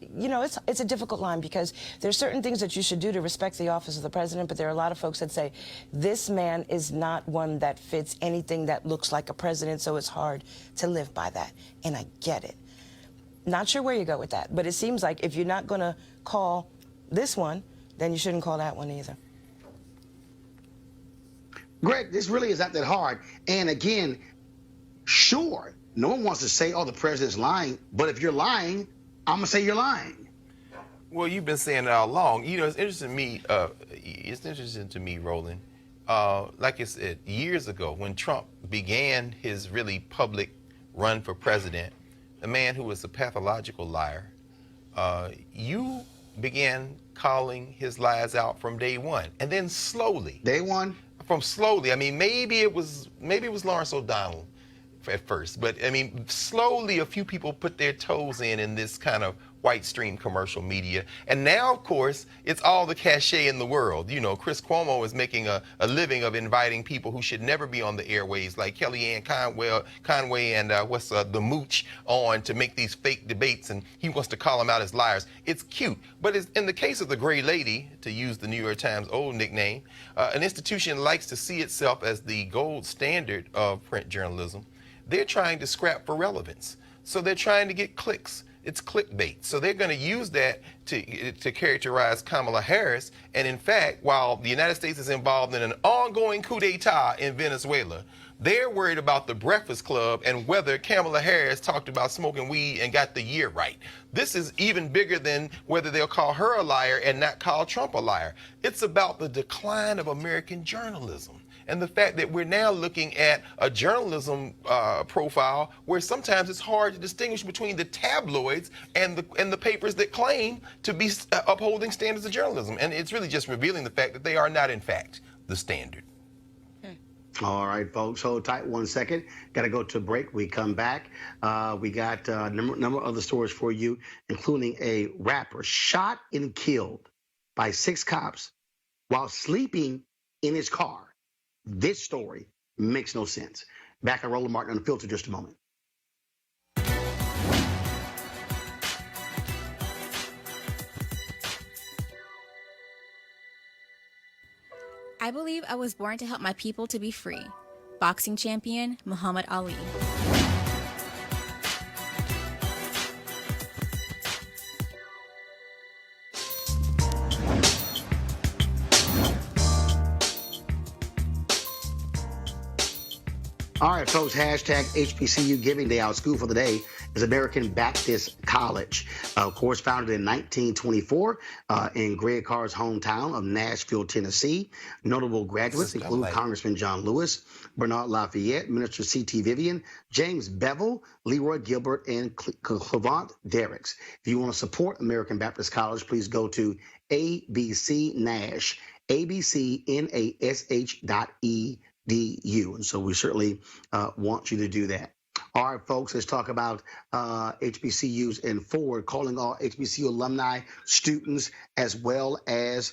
It's a difficult line because there's certain things that you should do to respect the office of the president, but there are a lot of folks that say, this man is not one that fits anything that looks like a president, so it's hard to live by that. And I get it. Not sure where you go with that, but it seems like if you're not going to call this one, then you shouldn't call that one either. Greg, this really is not that hard. And again, sure, no one wants to say, oh, the president's lying, but if you're lying, I'm gonna say you're lying. Well, you've been saying it all along. It's interesting to me, Roland. Like I said, years ago, when Trump began his really public run for president, a man who was a pathological liar, you began calling his lies out from day one, and then slowly. Day one? From slowly. I mean, maybe it was Lawrence O'Donnell at first, but I mean, slowly a few people put their toes in this kind of white stream commercial media, and now, of course, it's all the cachet in the world. Chris Cuomo is making a living of inviting people who should never be on the airways, like Kellyanne Conway and the Mooch, on to make these fake debates, and he wants to call them out as liars. It's cute, but it's, in the case of the Gray Lady, to use the New York Times old nickname, an institution likes to see itself as the gold standard of print journalism. They're trying to scrap for relevance. So they're trying to get clicks. It's clickbait. So they're going to use that to characterize Kamala Harris. And in fact, while the United States is involved in an ongoing coup d'etat in Venezuela, They're worried about the Breakfast Club and whether Kamala Harris talked about smoking weed and got the year right. This is even bigger than whether they'll call her a liar and not call Trump a liar. It's about the decline of American journalism and the fact that we're now looking at a journalism profile where sometimes it's hard to distinguish between the tabloids and the papers that claim to be upholding standards of journalism. And it's really just revealing the fact that they are not, in fact, the standard. All right, folks, hold tight 1 second. Got to go to a break. We come back. We got a number of other stories for you, including a rapper shot and killed by 6 cops while sleeping in his car. This story makes no sense. Back on Roland Martin Unfiltered just a moment. I believe I was born to help my people to be free. Boxing champion, Muhammad Ali. All right, folks, hashtag HBCU Giving Day. Our school for the day is American Baptist College. Of course, founded in 1924 in Greg Carr's hometown of Nashville, Tennessee. Notable graduates include Congressman John Lewis, Bernard Lafayette, Minister C.T. Vivian, James Bevel, Leroy Gilbert, and Clevant Derricks. If you want to support American Baptist College, please go to ABC-Nash, abcnash.edu. And so we certainly want you to do that. All right, folks, let's talk about HBCUs and Ford calling all HBCU alumni, students, as well as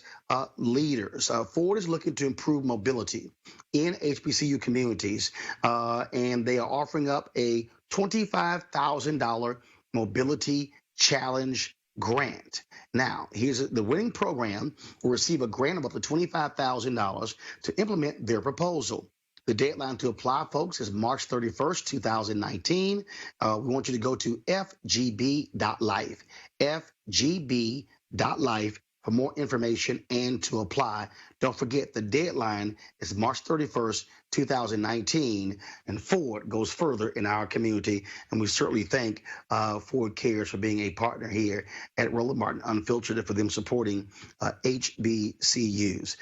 leaders. Ford is looking to improve mobility in HBCU communities, and they are offering up a $25,000 mobility challenge grant. Now, here's the winning program will receive a grant of up to $25,000 to implement their proposal. The deadline to apply, folks, is March 31st, 2019. We want you to go to FGB.Life, FGB.Life for more information and to apply. Don't forget, the deadline is March 31st, 2019, and Ford goes further in our community, and we certainly thank Ford Cares for being a partner here at Roland Martin Unfiltered and for them supporting HBCUs.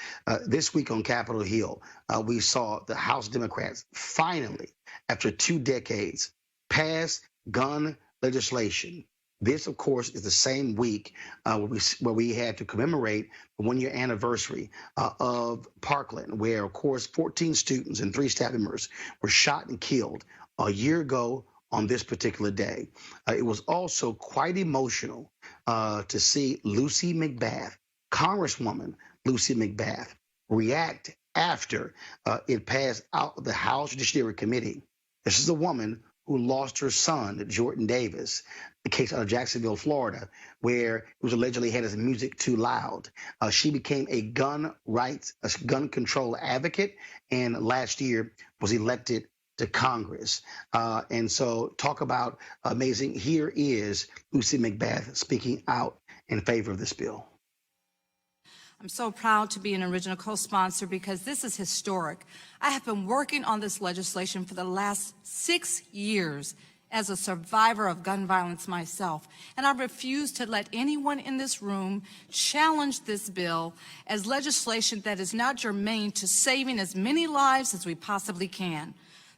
This week on Capitol Hill, we saw the House Democrats finally, after 2 decades, pass gun legislation. This, of course, is the same week where we had to commemorate the 1-year anniversary of Parkland, where, of course, 14 students and 3 staff members were shot and killed a year ago on this particular day. It was also quite emotional to see Lucy McBath, Congresswoman Lucy McBath, react after it passed out of the House Judiciary Committee. This is a woman who lost her son, Jordan Davis, the case out of Jacksonville, Florida, where he was allegedly had his music too loud. She became a gun control advocate, and last year was elected to Congress. And so talk about amazing. Here is Lucy McBath speaking out in favor of this bill. I'm so proud to be an original co-sponsor because this is historic. I have been working on this legislation for the last 6 years as a survivor of gun violence myself, and I refuse to let anyone in this room challenge this bill as legislation that is not germane to saving as many lives as we possibly can.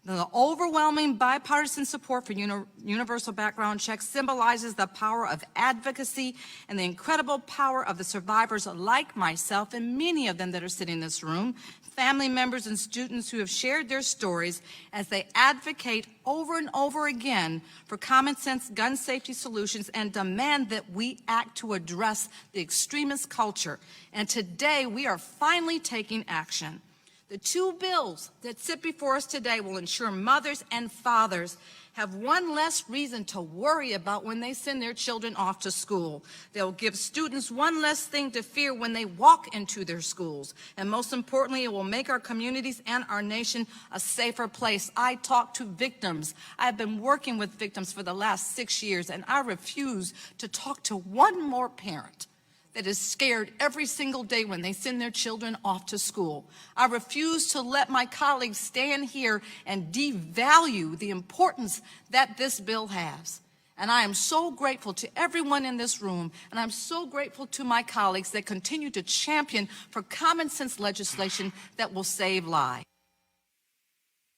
The overwhelming bipartisan support for universal background checks symbolizes the power of advocacy and the incredible power of the survivors like myself and many of them that are sitting in this room, family members and students who have shared their stories as they advocate over and over again for common sense gun safety solutions and demand that we act to address the extremist culture. And today we are finally taking action. The 2 bills that sit before us today will ensure mothers and fathers have one less reason to worry about when they send their children off to school. They'll give students one less thing to fear when they walk into their schools. And most importantly, it will make our communities and our nation a safer place. I talk to victims. I've been working with victims for the last 6 years, and I refuse to talk to one more parent that is scared every single day when they send their children off to school. I refuse to let my colleagues stand here and devalue the importance that this bill has. And I am so grateful to everyone in this room, and I'm so grateful to my colleagues that continue to champion for common sense legislation that will save lives.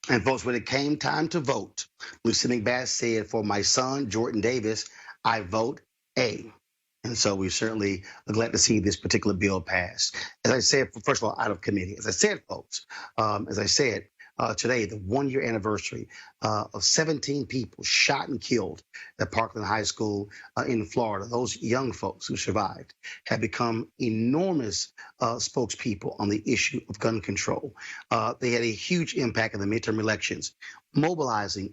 And folks, when it came time to vote, Lucy McBath said, for my son, Jordan Davis, I vote A. And so we certainly are glad to see this particular bill pass. As I said, first of all, out of committee. As I said, folks, today, the one-year anniversary of 17 people shot and killed at Parkland High School in Florida. Those young folks who survived have become enormous spokespeople on the issue of gun control. They had a huge impact in the midterm elections, mobilizing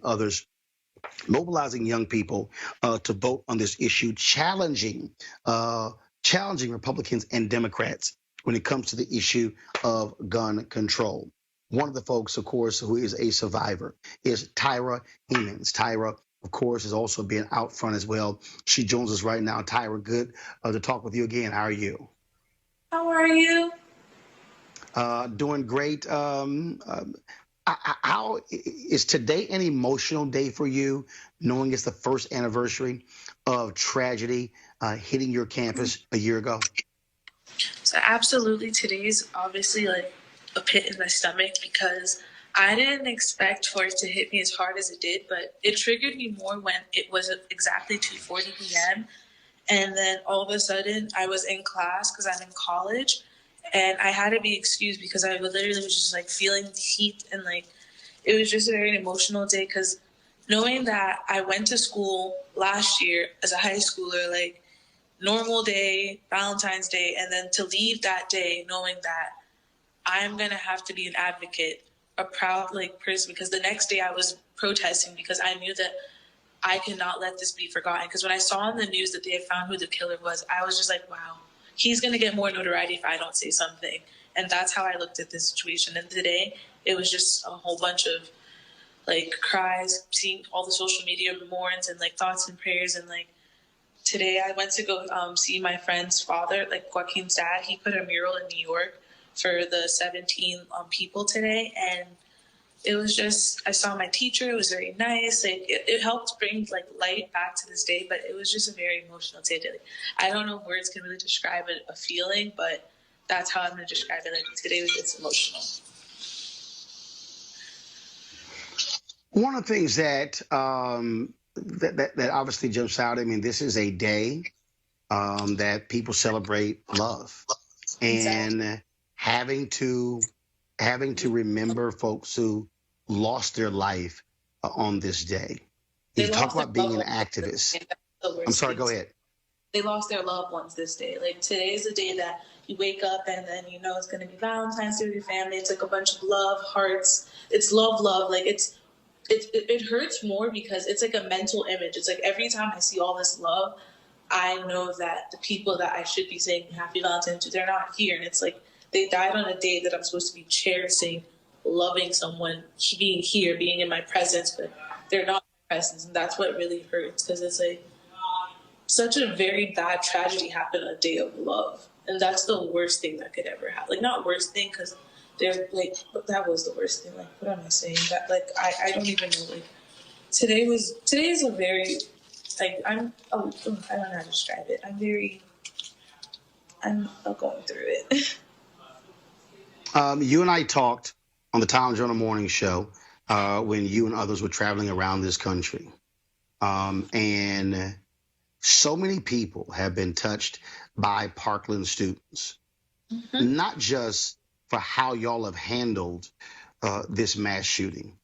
young people to vote on this issue, challenging Republicans and Democrats when it comes to the issue of gun control. One of the folks, of course, who is a survivor is TYRA HEMANS. TYRA, of course, has also been out front as well. She joins us right now. TYRA, good to talk with you again. How are you? How are you? Doing great. How is today an emotional day for you, knowing it's the first anniversary of tragedy hitting your campus a year ago? So absolutely, today's obviously like a pit in my stomach because I didn't expect for it to hit me as hard as it did, but it triggered me more when it was exactly 2:40 p.m. And then all of a sudden I was in class because I'm in college. And I had to be excused because I literally was just like feeling the heat, and like it was just a very emotional day because knowing that I went to school last year as a high schooler, like normal day, Valentine's Day, and then to leave that day knowing that I'm going to have to be an advocate, a proud like person, because the next day I was protesting because I knew that I cannot let this be forgotten. Because when I saw in the news that they had found who the killer was, I was just like, wow. He's going to get more notoriety if I don't say something. And that's how I looked at this situation. And today, it was just a whole bunch of, like, cries, seeing all the social media mourns and, like, thoughts and prayers. And, like, today I went to go see my friend's father, like, Joaquin's dad. He put a mural in New York for the 17 people today. And it was just, I saw my teacher. It was very nice. Like, it helped bring like light back to this day, but it was just a very emotional day. I don't know if words can really describe a feeling, but that's how I'm going to describe it. Like, today was just emotional. One of the things that that obviously jumps out, I mean, this is a day that people celebrate love, and having to remember folks who lost their life on this day. You talk about being an activist. I'm sorry, go ahead. They lost their loved ones this day. Like, today is the day that you wake up and then you know it's going to be Valentine's Day with your family. It's like a bunch of love, hearts. It's love. Like, it hurts more because it's like a mental image. It's like every time I see all this love, I know that the people that I should be saying Happy Valentine's to, they're not here. And it's like they died on a day that I'm supposed to be cherishing, loving someone, being here, being in my presence, but they're not in my presence. And that's what really hurts, because it's like such a very bad tragedy happened on a day of love. And that's the worst thing that could ever happen. Like, not worst thing, because there's like, that was the worst thing. Like, what am I saying? That, like, I don't even know. Like, today is a very, like, I don't know how to describe it. I'm going through it. You and I talked on the Tom Joyner Morning Show when you and others were traveling around this country. And so many people have been touched by Parkland students, not just for how y'all have handled this mass shooting,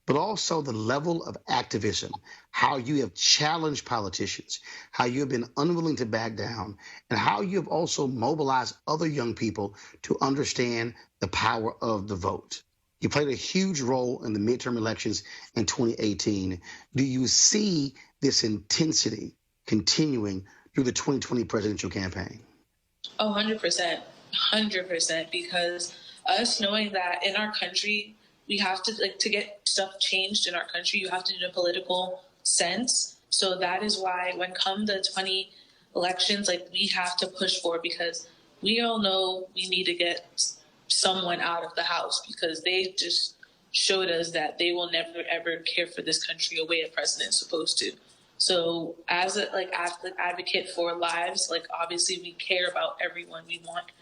but also the level of activism, how you have challenged politicians, how you have been unwilling to back down, and how you have also mobilized other young people to understand the power of the vote. You played a huge role in the midterm elections in 2018. Do you see this intensity continuing through the 2020 presidential campaign? Oh, 100%. 100%. Because us knowing that in our country, we have to, like, to get stuff changed in our country, you have to do a political sense. So that is why when come the elections, like, we have to push for it, because we all know we need to get someone out of the House, because they just showed us that they will never ever care for this country the way a president's supposed to. So as an advocate for lives, like, obviously we care about everyone. We want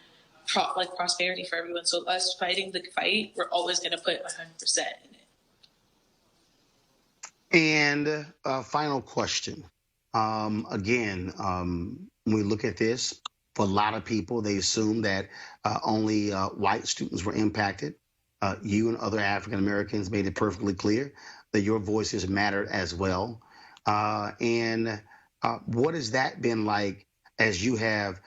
prosperity for everyone. So us fighting the fight, we're always going to put 100% in it. And final question. Again, when we look at this, for a lot of people, they assume that only white students were impacted. You and other African Americans made it perfectly clear that your voices mattered as well. And what has that been like as you have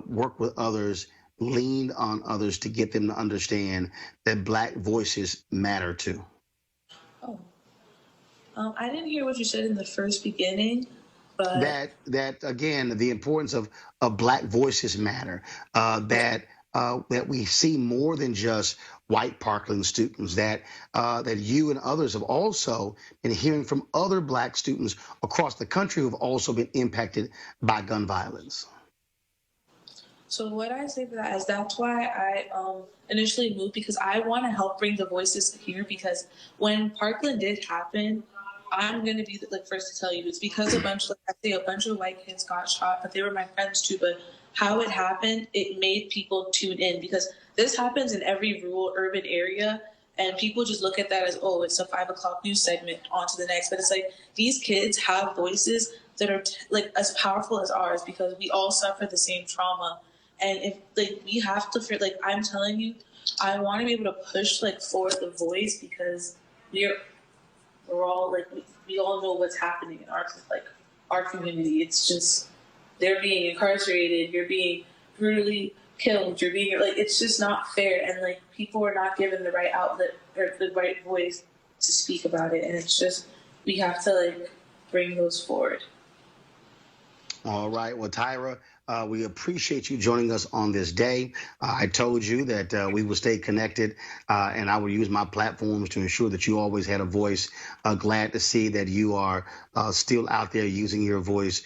worked with others, leaned on others to get them to understand that Black voices matter too? Oh, I didn't hear what you said in the first beginning. But that again, the importance of Black voices matter. That we see more than just white Parkland students. That you and others have also been hearing from other Black students across the country who have also been impacted by gun violence. So what I say to that is that's why I initially moved, because I want to help bring the voices here, because when Parkland did happen, I'm going to be the first to tell you, it's because a bunch of white kids got shot, but they were my friends too. But how it happened, it made people tune in, because this happens in every rural urban area. And people just look at that as, oh, it's a 5 o'clock news segment, on to the next. But it's like, these kids have voices that are like as powerful as ours, because we all suffer the same trauma. And if we have to, I'm telling you, I want to be able to push forward the voice, because we're all we all know what's happening in our community. It's just, they're being incarcerated, you're being brutally killed, you're being it's just not fair, and people are not given the right outlet or the right voice to speak about it, and it's just, we have to bring those forward. All right. Well, TYRA, we appreciate you joining us on this day. I told you that we will stay connected, and I will use my platforms to ensure that you always had a voice. Glad to see that you are still out there using your voice.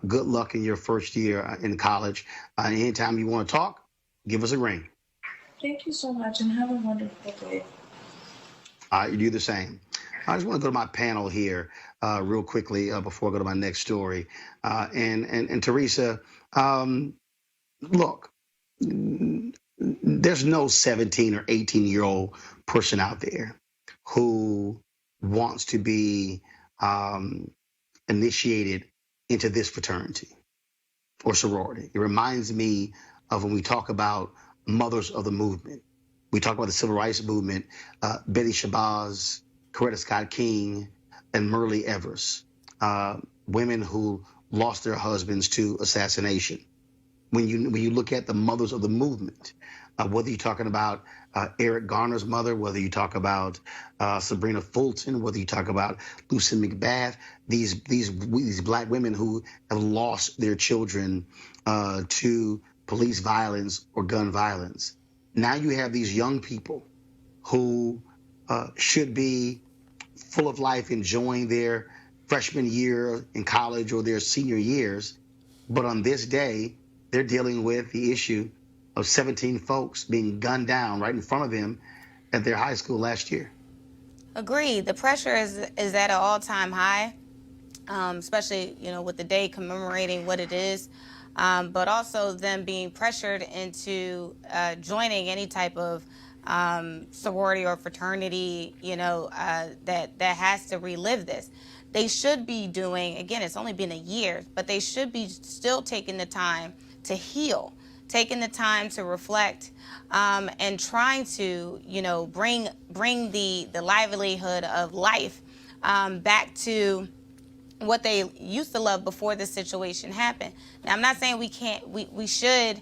Good luck in your first year in college. Anytime you want to talk, give us a ring. Thank you so much, and have a wonderful day. You do the same. I just want to go to my panel here real quickly before I go to my next story. And Teresa, look, there's no 17 or 18-year-old person out there who wants to be initiated into this fraternity or sorority. It reminds me of when we talk about mothers of the movement. We talk about the civil rights movement, Betty Shabazz, Coretta Scott King, and Myrlie Evers, women who lost their husbands to assassination. When you look at the mothers of the movement, whether you're talking about Eric Garner's mother, whether you talk about Sabrina Fulton, whether you talk about Lucy McBath, these Black women who have lost their children to police violence or gun violence. Now you have these young people who should be full of life, enjoying their freshman year in college or their senior years. But on this day, they're dealing with the issue of 17 folks being gunned down right in front of them at their high school last year. Agreed. The pressure is at an all-time high, especially, with the day commemorating what it is, but also them being pressured into joining any type of sorority or fraternity, that has to relive this. They should be doing, again, it's only been a year, but they should be still taking the time to heal, taking the time to reflect, and trying to, bring the livelihood of life back to what they used to love before this situation happened. Now, I'm not saying we should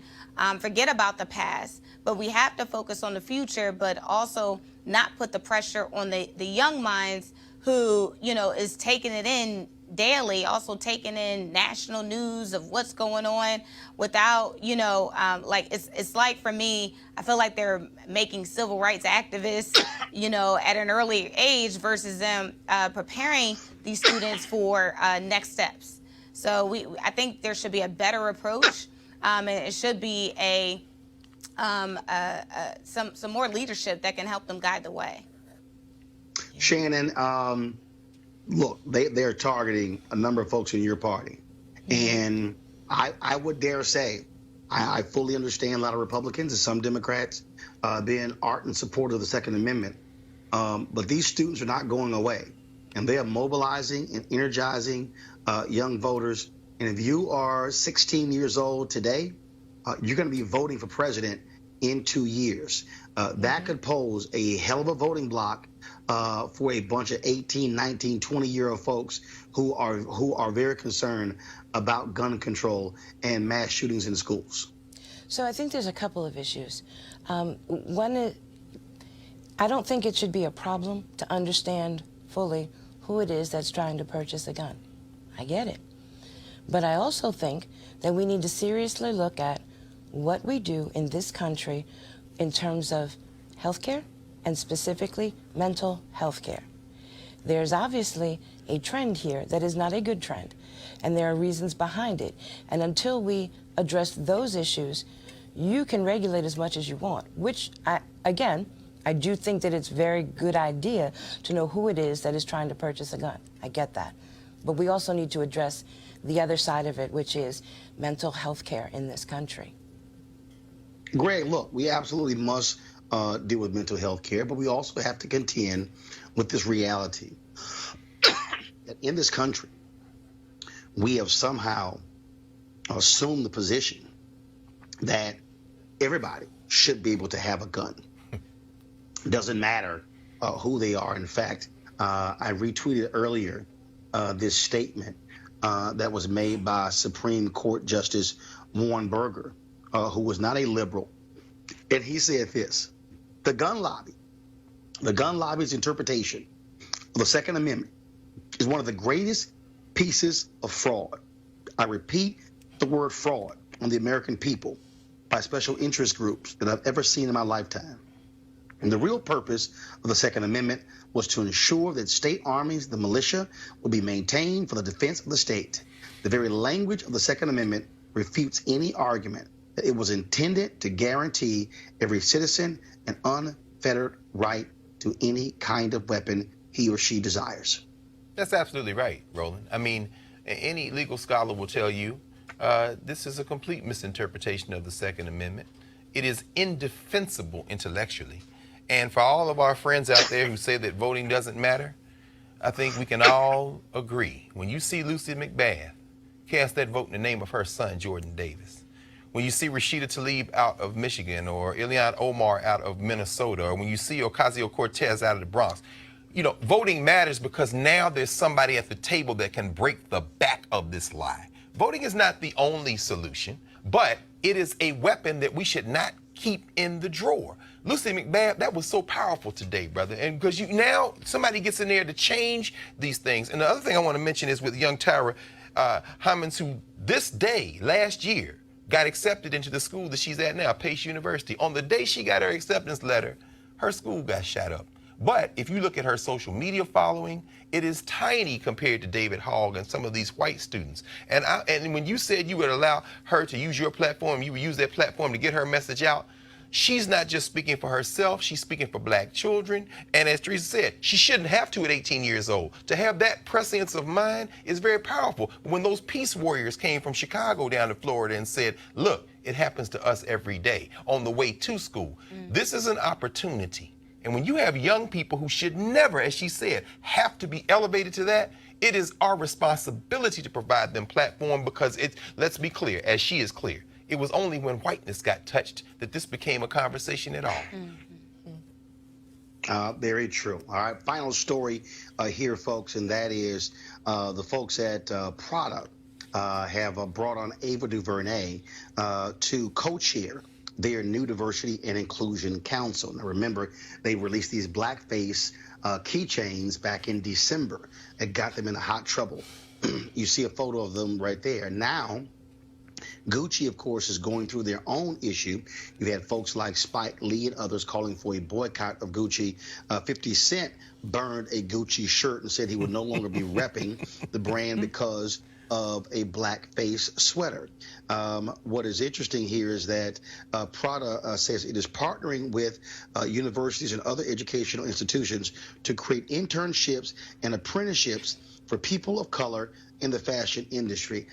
forget about the past, but we have to focus on the future, but also not put the pressure on the young minds who, is taking it in daily, also taking in national news of what's going on without, it's like, for me, I feel like they're making civil rights activists, at an early age versus them preparing these students for next steps. So I think there should be a better approach, and it should be some more leadership that can help them guide the way. Shannon, look, they're targeting a number of folks in your party, and I would dare say I fully understand a lot of Republicans and some Democrats being ardent supporters of the Second Amendment, but these students are not going away, and they are mobilizing and energizing young voters. And if you are 16 years old today, you're going to be voting for president in 2 years. That could pose a hell of a voting block for a bunch of 18, 19, 20-year-old folks who are very concerned about gun control and mass shootings in schools. So I think there's a couple of issues. One is, I don't think it should be a problem to understand fully who it is that's trying to purchase a gun. I get it. But I also think that we need to seriously look at what we do in this country in terms of healthcare, and specifically mental health care. There's obviously a trend here that is not a good trend, and there are reasons behind it. And until we address those issues, you can regulate as much as you want, which, I do think that it's a very good idea to know who it is that is trying to purchase a gun. I get that. But we also need to address the other side of it, which is mental health care in this country. Greg, look, we absolutely must deal with mental health care, but we also have to contend with this reality that in this country, we have somehow assumed the position that everybody should be able to have a gun. Doesn't matter who they are. In fact, I retweeted earlier this statement that was made by Supreme Court Justice Warren Burger, who was not a liberal. And he said this: the gun lobby's interpretation of the Second Amendment is one of the greatest pieces of fraud. I repeat the word fraud on the American people by special interest groups that I've ever seen in my lifetime. And the real purpose of the Second Amendment was to ensure that state armies, the militia, will be maintained for the defense of the state. The very language of the Second Amendment refutes any argument that it was intended to guarantee every citizen an unfettered right to any kind of weapon he or she desires. That's absolutely right, Roland. I mean, any legal scholar will tell you this is a complete misinterpretation of the Second Amendment. It is indefensible intellectually. And for all of our friends out there who say that voting doesn't matter, I think we can all agree. When you see Lucy McBath cast that vote in the name of her son, Jordan Davis, when you see Rashida Tlaib out of Michigan, or Ilhan Omar out of Minnesota, or when you see Ocasio-Cortez out of the Bronx, you know, voting matters because now there's somebody at the table that can break the back of this lie. Voting is not the only solution, but it is a weapon that we should not keep in the drawer. Lucy McBath, that was so powerful today, brother. And because now somebody gets in there to change these things. And the other thing I want to mention is with young TYRA HEMANS, who this day, last year, got accepted into the school that she's at now, Pace University. On the day she got her acceptance letter, her school got shot up. But if you look at her social media following, it is tiny compared to David Hogg and some of these white students. And when you said you would allow her to use your platform, you would use that platform to get her message out, she's not just speaking for herself, she's speaking for black children. And as Teresa said, she shouldn't have to at 18 years old. To have that prescience of mind is very powerful. When those peace warriors came from Chicago down to Florida and said, look, it happens to us every day on the way to school. This is an opportunity. And when you have young people who should never, as she said, have to be elevated to that, it is our responsibility to provide them platform, because let's be clear, as she is clear, it was only when whiteness got touched that this became a conversation at all. Very true. All right, final story here, folks, and that is the folks at Prada have brought on Ava DuVernay to co-chair their new Diversity and Inclusion Council. Now, remember, they released these blackface keychains back in December. It got them into hot trouble. You see a photo of them right there. Now, Gucci, of course, is going through their own issue. You had folks like Spike Lee and others calling for a boycott of Gucci. 50 Cent burned a Gucci shirt and said he would no longer be repping the brand because of a blackface sweater. What is interesting here is that Prada says it is partnering with universities and other educational institutions to create internships and apprenticeships for people of color in the fashion industry.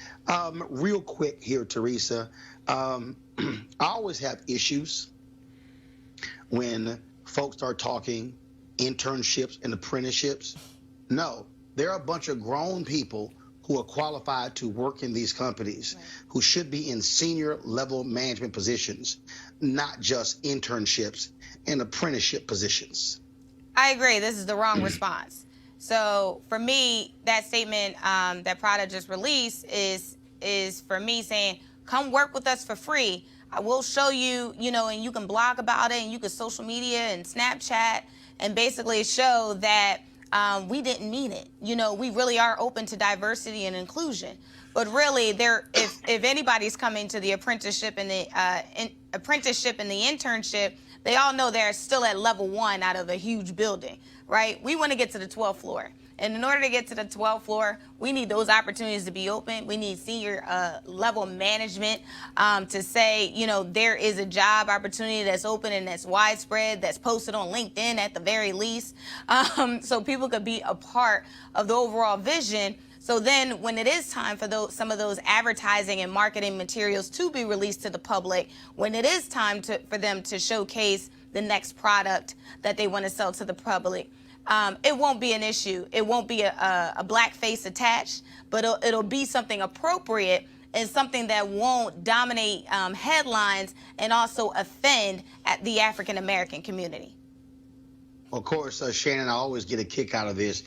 Real quick here, Teresa, I always have issues when folks start talking internships and apprenticeships. No, there are a bunch of grown people who are qualified to work in these companies, who should be in senior level management positions, not just internships and apprenticeship positions. I agree. This is the wrong response. So for me, that statement that Prada just released is for me saying, come work with us for free. I will show you, and you can blog about it, and you can social media and Snapchat, and basically show that we didn't mean it. We really are open to diversity and inclusion. But really, if anybody's coming to the apprenticeship and the internship, they all know they're still at level 1 out of a huge building, right? We want to get to the 12th floor. And in order to get to the 12th floor, we need those opportunities to be open. We need senior level management to say, there is a job opportunity that's open and that's widespread, that's posted on LinkedIn at the very least, so people could be a part of the overall vision. So then when it is time for some of those advertising and marketing materials to be released to the public, when it is time for them to showcase the next product that they want to sell to the public, it won't be an issue. It won't be a black face attached, but it'll be something appropriate and something that won't dominate headlines and also offend at the African American community. Of course, Shannon, I always get a kick out of this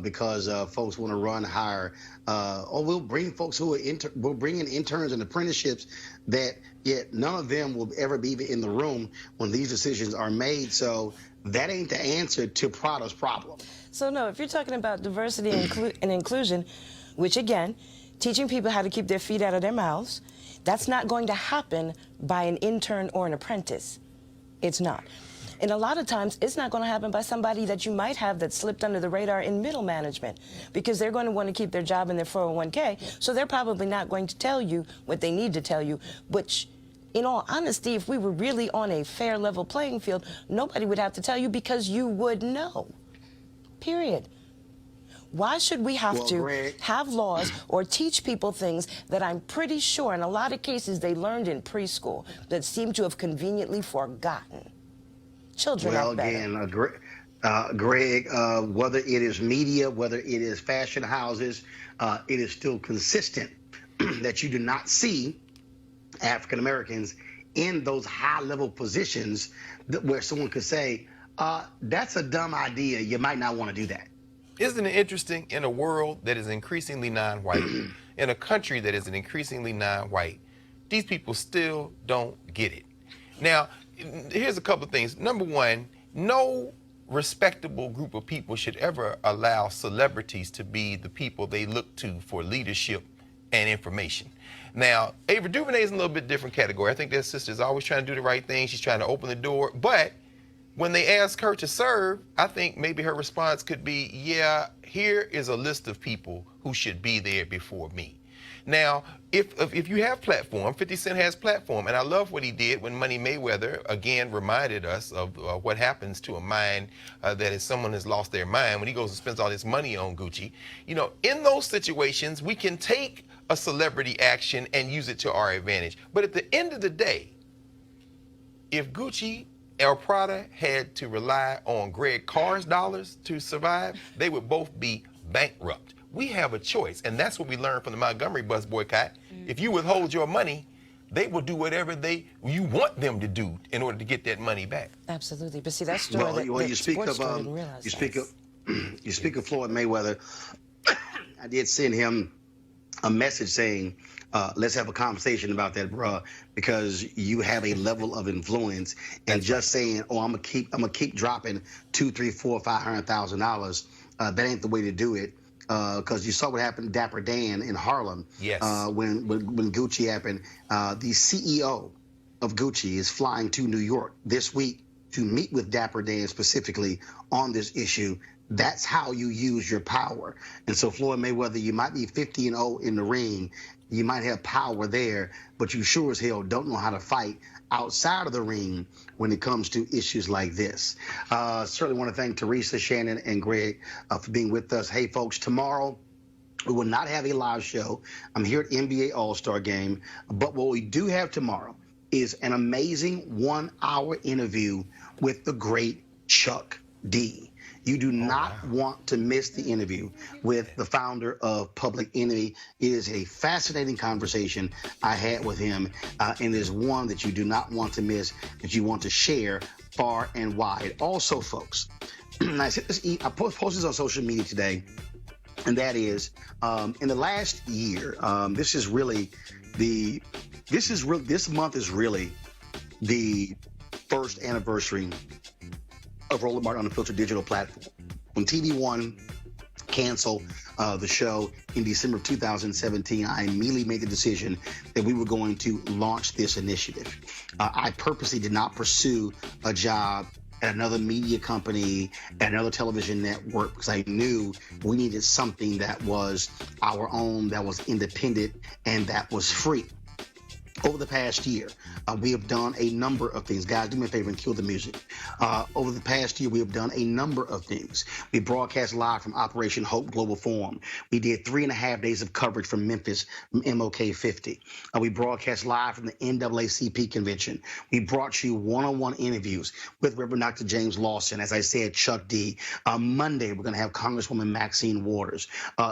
because folks want to run higher. We'll bring folks who are we'll bring in interns and apprenticeships that yet none of them will ever be in the room when these decisions are made. So that ain't the answer to Prada's problem. So no, if you're talking about diversity and inclusion, which again, teaching people how to keep their feet out of their mouths, that's not going to happen by an intern or an apprentice. It's not. And a lot of times, it's not going to happen by somebody that you might have that slipped under the radar in middle management, because they're going to want to keep their job in their 401k, so they're probably not going to tell you what they need to tell you, which, in all honesty, if we were really on a fair level playing field, nobody would have to tell you because you would know, period. Why should we have to have laws or teach people things that I'm pretty sure in a lot of cases they learned in preschool that seem to have conveniently forgotten? Children are better. Well, again, Greg, whether it is media, whether it is fashion houses, it is still consistent that you do not see African Americans in those high-level positions where someone could say, that's a dumb idea. You might not want to do that. Isn't it interesting, in a world that is increasingly non-white, in a country that is increasingly non-white, these people still don't get it. Now, here's a couple of things. Number one, no respectable group of people should ever allow celebrities to be the people they look to for leadership and information. Now, Ava DuVernay is a little bit different category. I think that sister's always trying to do the right thing. She's trying to open the door. But when they ask her to serve, I think maybe her response could be, yeah, here is a list of people who should be there before me. Now, if you have platform, 50 Cent has platform, and I love what he did when Money Mayweather, again, reminded us of what happens to a mind that is someone has lost their mind when he goes and spends all his money on Gucci. In those situations, we can take a celebrity action and use it to our advantage. But at the end of the day, if Gucci or Prada had to rely on Greg Carr's dollars to survive, they would both be bankrupt. We have a choice, and that's what we learned from the Montgomery bus boycott. If you withhold your money, they will do whatever you want them to do in order to get that money back. Absolutely, but see, that's story you speak of Floyd Mayweather. I did send him a message saying, let's have a conversation about that, bruh, because you have a level of influence, and just saying, I'm gonna keep dropping $200,000, $300,000, $400,000, $500,000. That ain't the way to do it. Because you saw what happened to Dapper Dan in Harlem. Yes. When Gucci happened. The CEO of Gucci is flying to New York this week to meet with Dapper Dan specifically on this issue. That's how you use your power. And so Floyd Mayweather, you might be 50-0 in the ring, you might have power there, but you sure as hell don't know how to fight outside of the ring when it comes to issues like this. Certainly want to thank Teresa, Shannon, and Greg for being with us. Hey, folks, tomorrow we will not have a live show. I'm here at NBA All-Star Game, but what we do have tomorrow is an amazing 1-hour interview with the great Chuck D. You do not want to miss the interview with the founder of Public Enemy. It is a fascinating conversation I had with him, and it is one that you do not want to miss, that you want to share far and wide. Also, folks, I posted this on social media today, and that is, in the last year, this month is really the first anniversary of Roland Martin Unfiltered digital platform. When TV One canceled the show in December of 2017, I immediately made the decision that we were going to launch this initiative. I purposely did not pursue a job at another media company, at another television network, because I knew we needed something that was our own, that was independent, and that was free. Over the past year, we have done a number of things. Guys, do me a favor and kill the music. Over the past year, we have done a number of things. We broadcast live from Operation Hope Global Forum. We did 3.5 days of coverage from Memphis, from MLK 50. We broadcast live from the NAACP convention. We brought you one-on-one interviews with Reverend Dr. James Lawson, as I said, Chuck D. Monday, we're going to have Congresswoman Maxine Waters,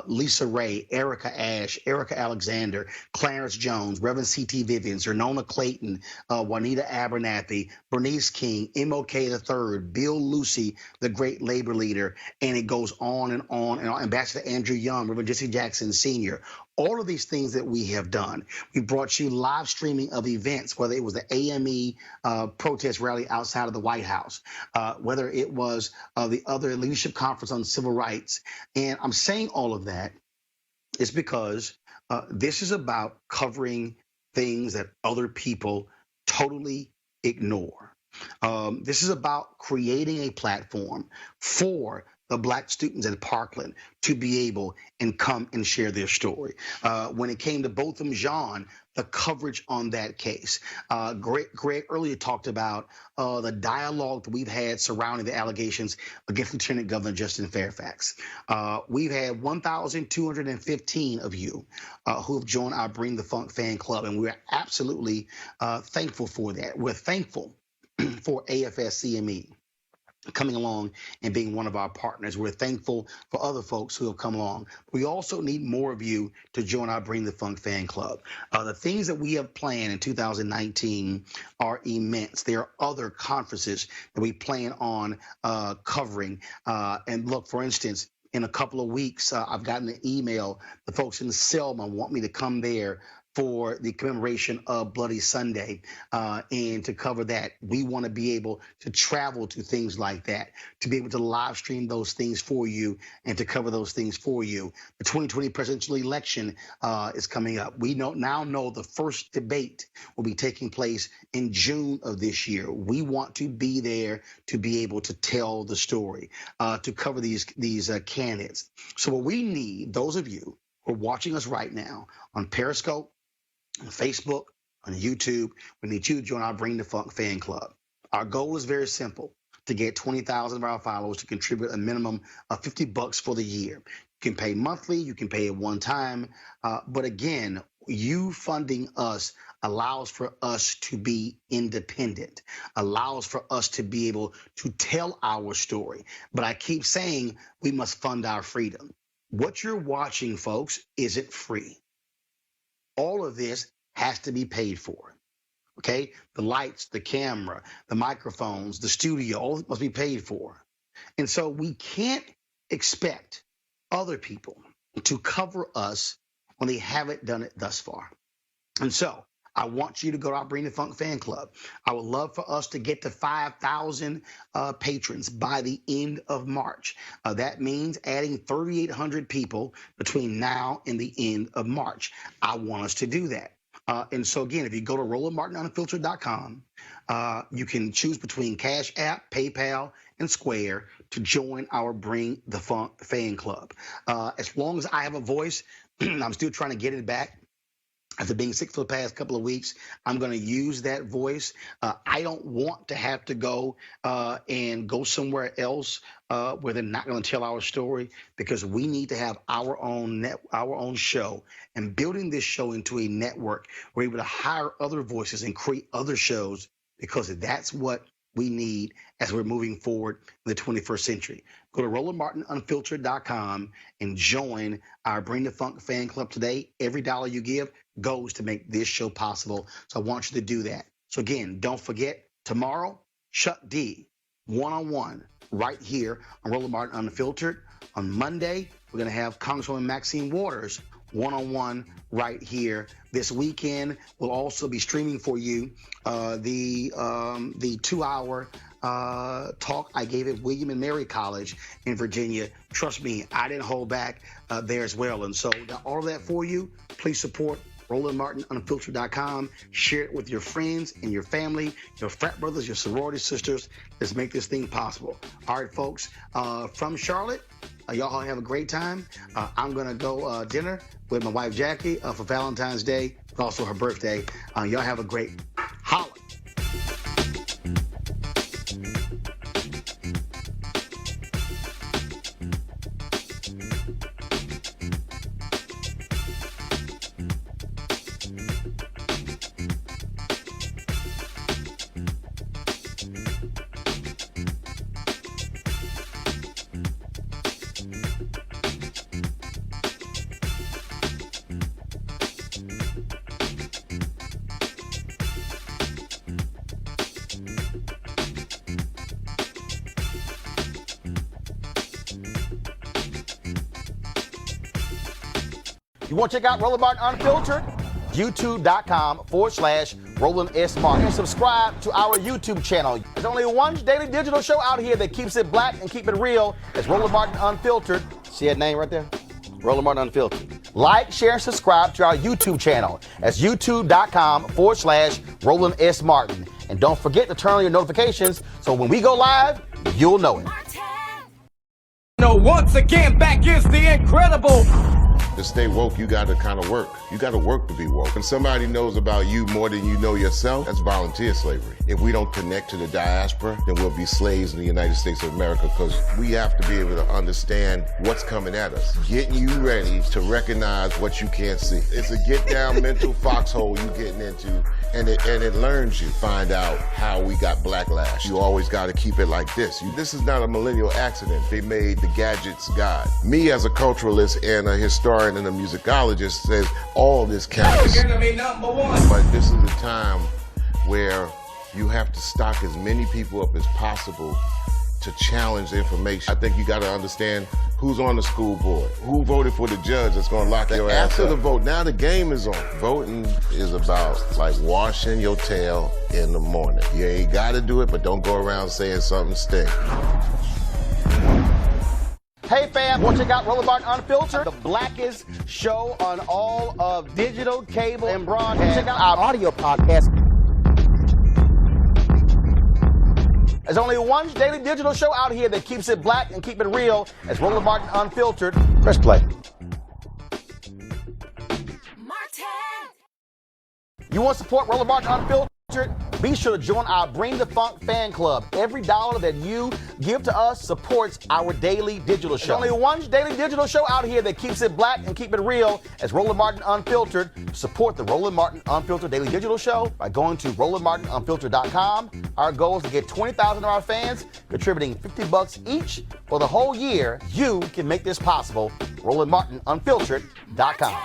Lisa Ray, Erica Ash, Erica Alexander, Clarence Jones, Reverend C.T. Vivian, Zernona Clayton, Juanita Abernathy, Bernice King, MLK III, Bill Lucy, the great labor leader, and it goes on and on and on. Ambassador Andrew Young, Reverend Jesse Jackson Sr., all of these things that we have done. We brought you live streaming of events, whether it was the AME protest rally outside of the White House, whether it was the other leadership conference on civil rights. And I'm saying all of that is because this is about covering things that other people totally ignore. This is about creating a platform for the Black students at Parkland to be able and come and share their story. When it came to Botham Jean, the coverage on that case. Greg earlier talked about the dialogue that we've had surrounding the allegations against Lieutenant Governor Justin Fairfax. We've had 1,215 of you who have joined our Bring the Funk fan club, and we're absolutely thankful for that. We're thankful for AFS-CME coming along and being one of our partners. We're thankful for other folks who have come along. We also need more of you to join our Bring the Funk fan club. The things that we have planned in 2019 are immense. There are other conferences that we plan on covering. And look, for instance, in a couple of weeks, I've gotten an email. The folks in Selma want me to come there for the commemoration of Bloody Sunday, and to cover that. We want to be able to travel to things like that, to be able to live stream those things for you and to cover those things for you. The 2020 presidential election is coming up. We now know the first debate will be taking place in June of this year. We want to be there to be able to tell the story, to cover these candidates. So what we need, those of you who are watching us right now on Periscope, on Facebook, on YouTube, we need you to join our Bring the Funk fan club. Our goal is very simple: to get 20,000 of our followers to contribute a minimum of $50 for the year. You can pay monthly, you can pay at one time, but again, you funding us allows for us to be independent, allows for us to be able to tell our story. But I keep saying we must fund our freedom. What you're watching, folks, isn't free. All of this has to be paid for, okay? The lights, the camera, the microphones, the studio, all of it must be paid for. And so we can't expect other people to cover us when they haven't done it thus far. And so I want you to go to our Bring the Funk fan club. I would love for us to get to 5,000 patrons by the end of March. That means adding 3,800 people between now and the end of March. I want us to do that. And so again, if you go to RolandMartinUnfiltered.com, you can choose between Cash App, PayPal, and Square to join our Bring the Funk fan club. As long as I have a voice, I'm still trying to get it back. After being sick for the past couple of weeks, I'm going to use that voice. I don't want to have to go and go somewhere else where they're not going to tell our story, because we need to have our own show. And building this show into a network, we're able to hire other voices and create other shows, because that's what we need as we're moving forward in the 21st century. Go to RolandMartinUnfiltered.com and join our Bring the Funk fan club today. Every dollar you give goes to make this show possible. So I want you to do that. So again, don't forget, tomorrow, Chuck D, one-on-one, right here on Roland Martin Unfiltered. On Monday, we're going to have Congresswoman Maxine Waters, one-on-one, right here. This weekend, we'll also be streaming for you the 2-hour talk I gave at William and Mary College in Virginia. Trust me, I didn't hold back there as well. And so all of that for you. Please support RolandMartinUnfiltered.com. Share it with your friends and your family, your frat brothers, your sorority sisters. Let's make this thing possible. All right, folks, from Charlotte, y'all have a great time. I'm going to go dinner with my wife, Jackie, for Valentine's Day, but also her birthday. Y'all have a great holiday. You want to check out Roland Martin Unfiltered? YouTube.com/Roland S. Martin. And subscribe to our YouTube channel. There's only one daily digital show out here that keeps it black and keep it real. It's Roland Martin Unfiltered. See that name right there? Roland Martin Unfiltered. Like, share, and subscribe to our YouTube channel. That's YouTube.com/Roland S. Martin. And don't forget to turn on your notifications so when we go live, you'll know it. Once again, back is the incredible. To stay woke, you got to kind of work. You got to work to be woke. When somebody knows about you more than you know yourself, that's volunteer slavery. If we don't connect to the diaspora, then we'll be slaves in the United States of America, because we have to be able to understand what's coming at us. Getting you ready to recognize what you can't see. It's a get down mental foxhole you getting into, and it learns you. Find out how we got backlash. You always got to keep it like this. This is not a millennial accident. They made the gadgets God. Me as a culturalist and a historian and a musicologist says all this counts. But this is a time where you have to stock as many people up as possible to challenge the information. I think you got to understand who's on the school board, who voted for the judge that's going to lock your ass up. After the vote, now the game is on. Voting is about like washing your tail in the morning. You ain't got to do it, but don't go around saying something stink. Hey fam, want to check out Roland Martin Unfiltered? The blackest show on all of digital, cable, and broadcast. Check out our audio podcast. There's only one daily digital show out here that keeps it black and keep it real. It's Roland Martin Unfiltered. Press play. You want to support Roland Martin Unfiltered? Be sure to join our Bring the Funk fan club. Every dollar that you give to us supports our daily digital show. There's only one daily digital show out here that keeps it black and keep it real. It's Roland Martin Unfiltered. Support the Roland Martin Unfiltered daily digital show by going to RolandMartinUnfiltered.com. Our goal is to get 20,000 of our fans contributing $50 each for the whole year. You can make this possible. RolandMartinUnfiltered.com.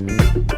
Peace.